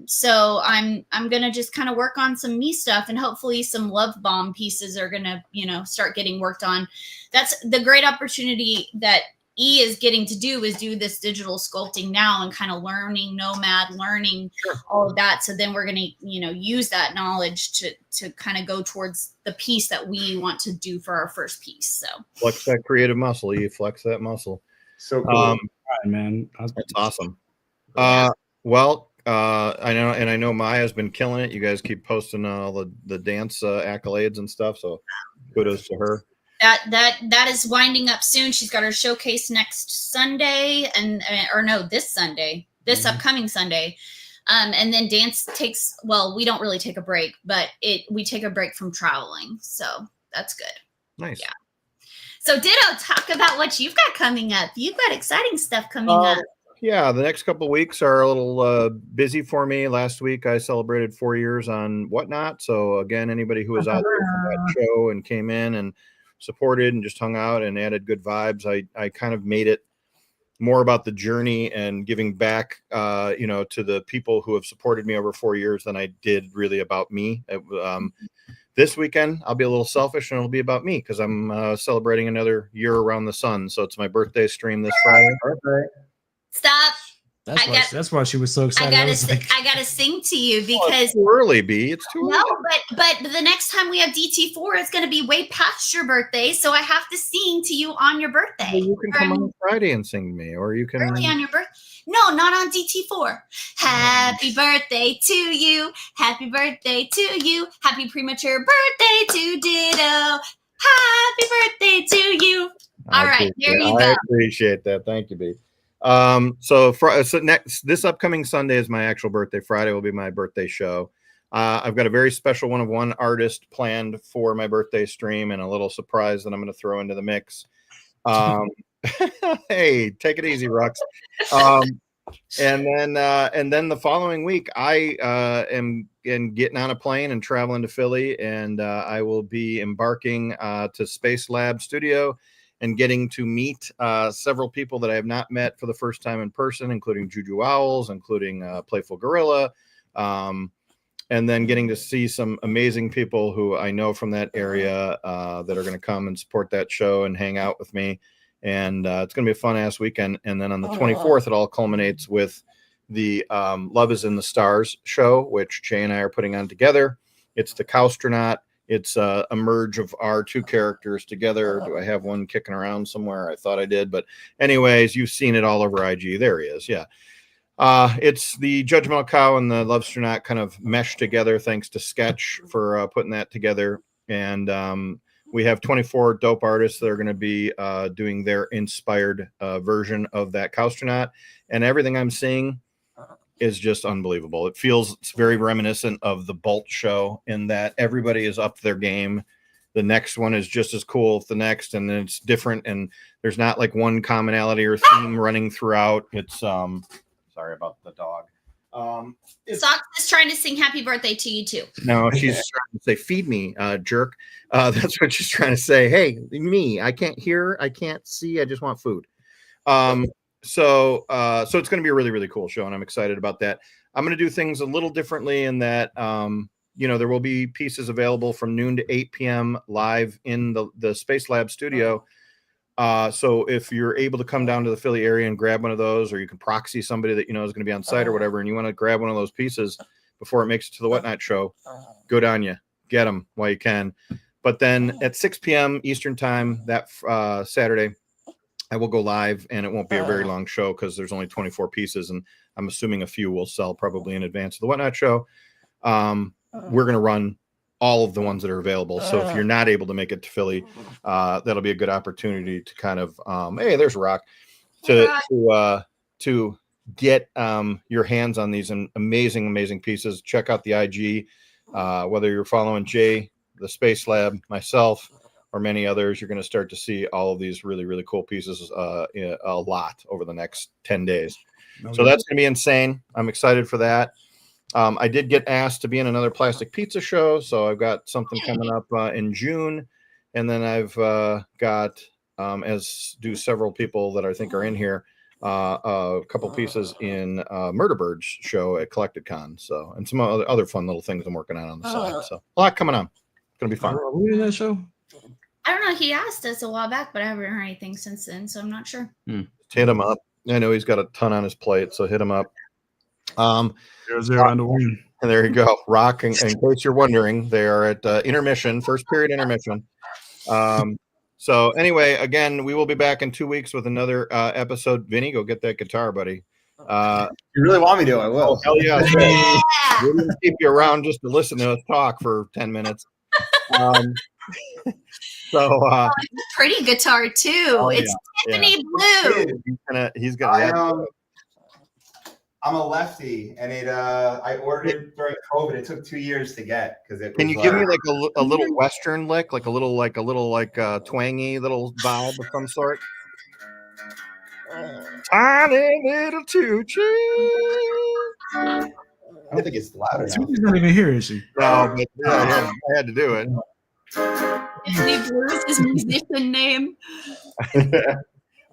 So I'm going to just kind of work on some me stuff, and hopefully some love bomb pieces are going to, start getting worked on. That's the great opportunity that E is getting to do, is do this digital sculpting now and kind of learning all of that. So then we're going to, use that knowledge to kind of go towards the piece that we want to do for our first piece. So flex that creative muscle. You flex that muscle. So cool. All right, man. That's awesome. Well, I know Maya's been killing it. You guys keep posting all the dance accolades and stuff. So kudos to her. That is winding up soon. She's got her showcase next Sunday, this upcoming Sunday. And then dance we don't really take a break, but we take a break from traveling. So that's good. Nice. Yeah. So Ditto, talk about what you've got coming up. You've got exciting stuff coming up. Yeah, the next couple of weeks are a little busy for me. Last week I celebrated 4 years on Whatnot. So again, anybody who was out there for that show and came in and supported and just hung out and added good vibes. I kind of made it more about the journey and giving back, to the people who have supported me over 4 years than I did really about me. This weekend, I'll be a little selfish and it'll be about me because I'm celebrating another year around the sun. So it's my birthday stream this Friday. Stop. That's why she was so excited. I gotta sing to you because it's too early, B. It's too early. No, but the next time we have DT4, it's gonna be way past your birthday, so I have to sing to you on your birthday. Well, you can come on Friday and sing to me, or you can early on your birthday. No, not on DT4. Happy birthday to you. Happy birthday to you. Happy premature birthday to Ditto. Happy birthday to you. All right, there you go. I appreciate that. Thank you, B. So this upcoming Sunday is my actual birthday. Friday will be my birthday show. I've got a very special one-of-one artist planned for my birthday stream and a little surprise that I'm going to throw into the mix. Hey, take it easy, Rux. And then the following week, I am getting on a plane and traveling to Philly, and I will be embarking to Space Lab Studio and getting to meet several people that I have not met for the first time in person, including Juju Owls, including Playful Gorilla, and then getting to see some amazing people who I know from that area that are going to come and support that show and hang out with me. And it's going to be a fun-ass weekend. And then on the 24th, it all culminates with the Love is in the Stars show, which Jay and I are putting on together. It's the Cowstronaut. It's a merge of our two characters together. Do I have one kicking around somewhere? I thought I did. But anyways, you've seen it all over IG. There he is. Yeah. It's the Judgmental Cow and the Lovestronaut kind of meshed together, thanks to Sketch for putting that together. And we have 24 dope artists that are going to be doing their inspired version of that Cowstronaut. And everything I'm seeing is just unbelievable. It's very reminiscent of the Bolt show in that everybody is up their game. The next one is just as cool as the next, and then it's different, and there's not like one commonality or theme running throughout. It's sorry about the dog. Sox is trying to sing happy birthday to you too. No, she's trying to say, feed me, jerk. That's what she's trying to say. Hey, me, I can't hear, I can't see, I just want food. So it's going to be a really, really cool show, and I'm excited about that. I'm going to do things a little differently in that, there will be pieces available from noon to 8 p.m. live in the Space Lab studio. So if you're able to come down to the Philly area and grab one of those, or you can proxy somebody that you know is going to be on site or whatever, and you want to grab one of those pieces before it makes it to the Whatnot show, good on you. Get them while you can. But then at 6 p.m. Eastern time that Saturday, I will go live, and it won't be a very long show because there's only 24 pieces, and I'm assuming a few will sell probably in advance of the Whatnot show. We're going to run all of the ones that are available. So if you're not able to make it to Philly, that'll be a good opportunity to kind of, hey, there's Rock, to get your hands on these amazing, amazing pieces. Check out the IG, whether you're following Jay, the Space Lab, myself, or many others, you're going to start to see all of these really, really cool pieces a lot over the next 10 days. So that's going to be insane. I'm excited for that. I did get asked to be in another Plastic Pizza show, so I've got something coming up in June. And then I've got, as do several people that I think are in here, a couple pieces in Murder Birds show at Collected Con. So, and some other fun little things I'm working on the side. So a lot coming on. It's going to be fun. Are we in that show? I don't know. He asked us a while back, but I haven't heard anything since then, so I'm not sure. Hit him up. I know he's got a ton on his plate, so hit him up. 0-0 on the win. And there you go. Rock, in case you're wondering, they are at intermission, first period intermission. So anyway, again, we will be back in 2 weeks with another episode. Vinny, go get that guitar, buddy. You really want me to? I will. Oh, hell yeah. We're going to keep you around just to listen to us talk for 10 minutes. Pretty guitar too. It's Tiffany blue. He's gonna. I'm a lefty, and I ordered it during COVID. It took 2 years to get because it. Can you give me like a little Western lick, like a little twangy little vibe of some sort? Tiny little Tucci. I don't think it's loud enough. She's not even here, is she? No, but I had to do it. Vinny Blue is his musician name.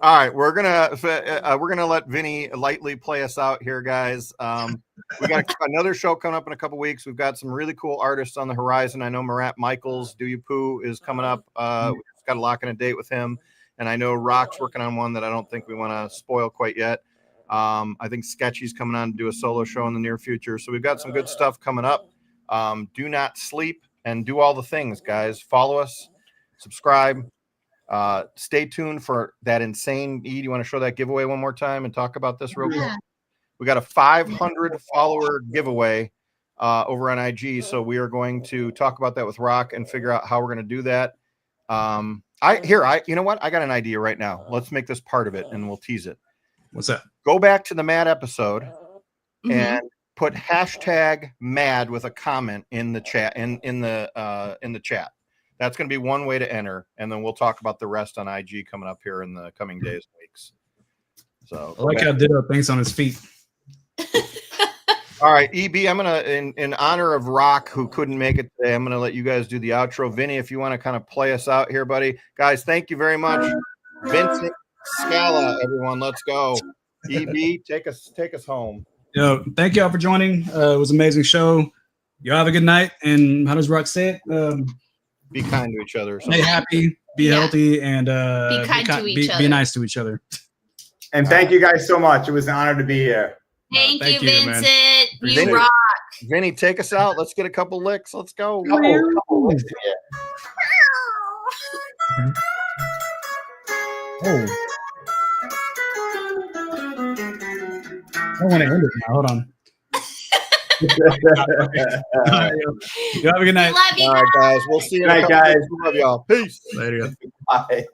All right, we're gonna let Vinny lightly play us out here, guys. We got another show coming up in a couple weeks. We've got some really cool artists on the horizon. I know Marat Michaels, Do You Poo, is coming up. We've got to lock in a date with him, and I know Rock's working on one that I don't think we want to spoil quite yet. I think Sketchy's coming on to do a solo show in the near future. So we've got some good stuff coming up. Do not sleep and do all the things, guys. Follow us, subscribe. Stay tuned for that insane. Do you want to show that giveaway one more time and talk about this real quick? We got a 500 follower giveaway over on IG. So we are going to talk about that with Rock and figure out how we're going to do that. You know what? I got an idea right now. Let's make this part of it and we'll tease it. What's that? Go back to the Mad episode and put hashtag Mad with a comment in the chat in the chat. That's going to be one way to enter, and then we'll talk about the rest on IG coming up here in the coming days and weeks. So I like how Ditto thinks on his feet. All right, EB, I'm gonna in honor of Rock, who couldn't make it today, I'm gonna let you guys do the outro. Vinny, if you want to kind of play us out here, buddy. Guys, thank you very much. Vincent Scala, everyone, let's go. EB, take us home. Yo, thank y'all for joining. It was an amazing show. Y'all have a good night. And how does Rock say it? Be kind to each other. Stay happy, be healthy, and be kind to each other. Be nice to each other. And thank you guys so much. It was an honor to be here. Thank you, Vincent. Man. You Vinny, rock. Vinny, take us out. Let's get a couple licks. Let's go. Oh. I want to end it now. Hold on. You have a good night. Love you. All right, guys. We'll see you. Good night, guys. Love y'all. Peace. Later. Bye.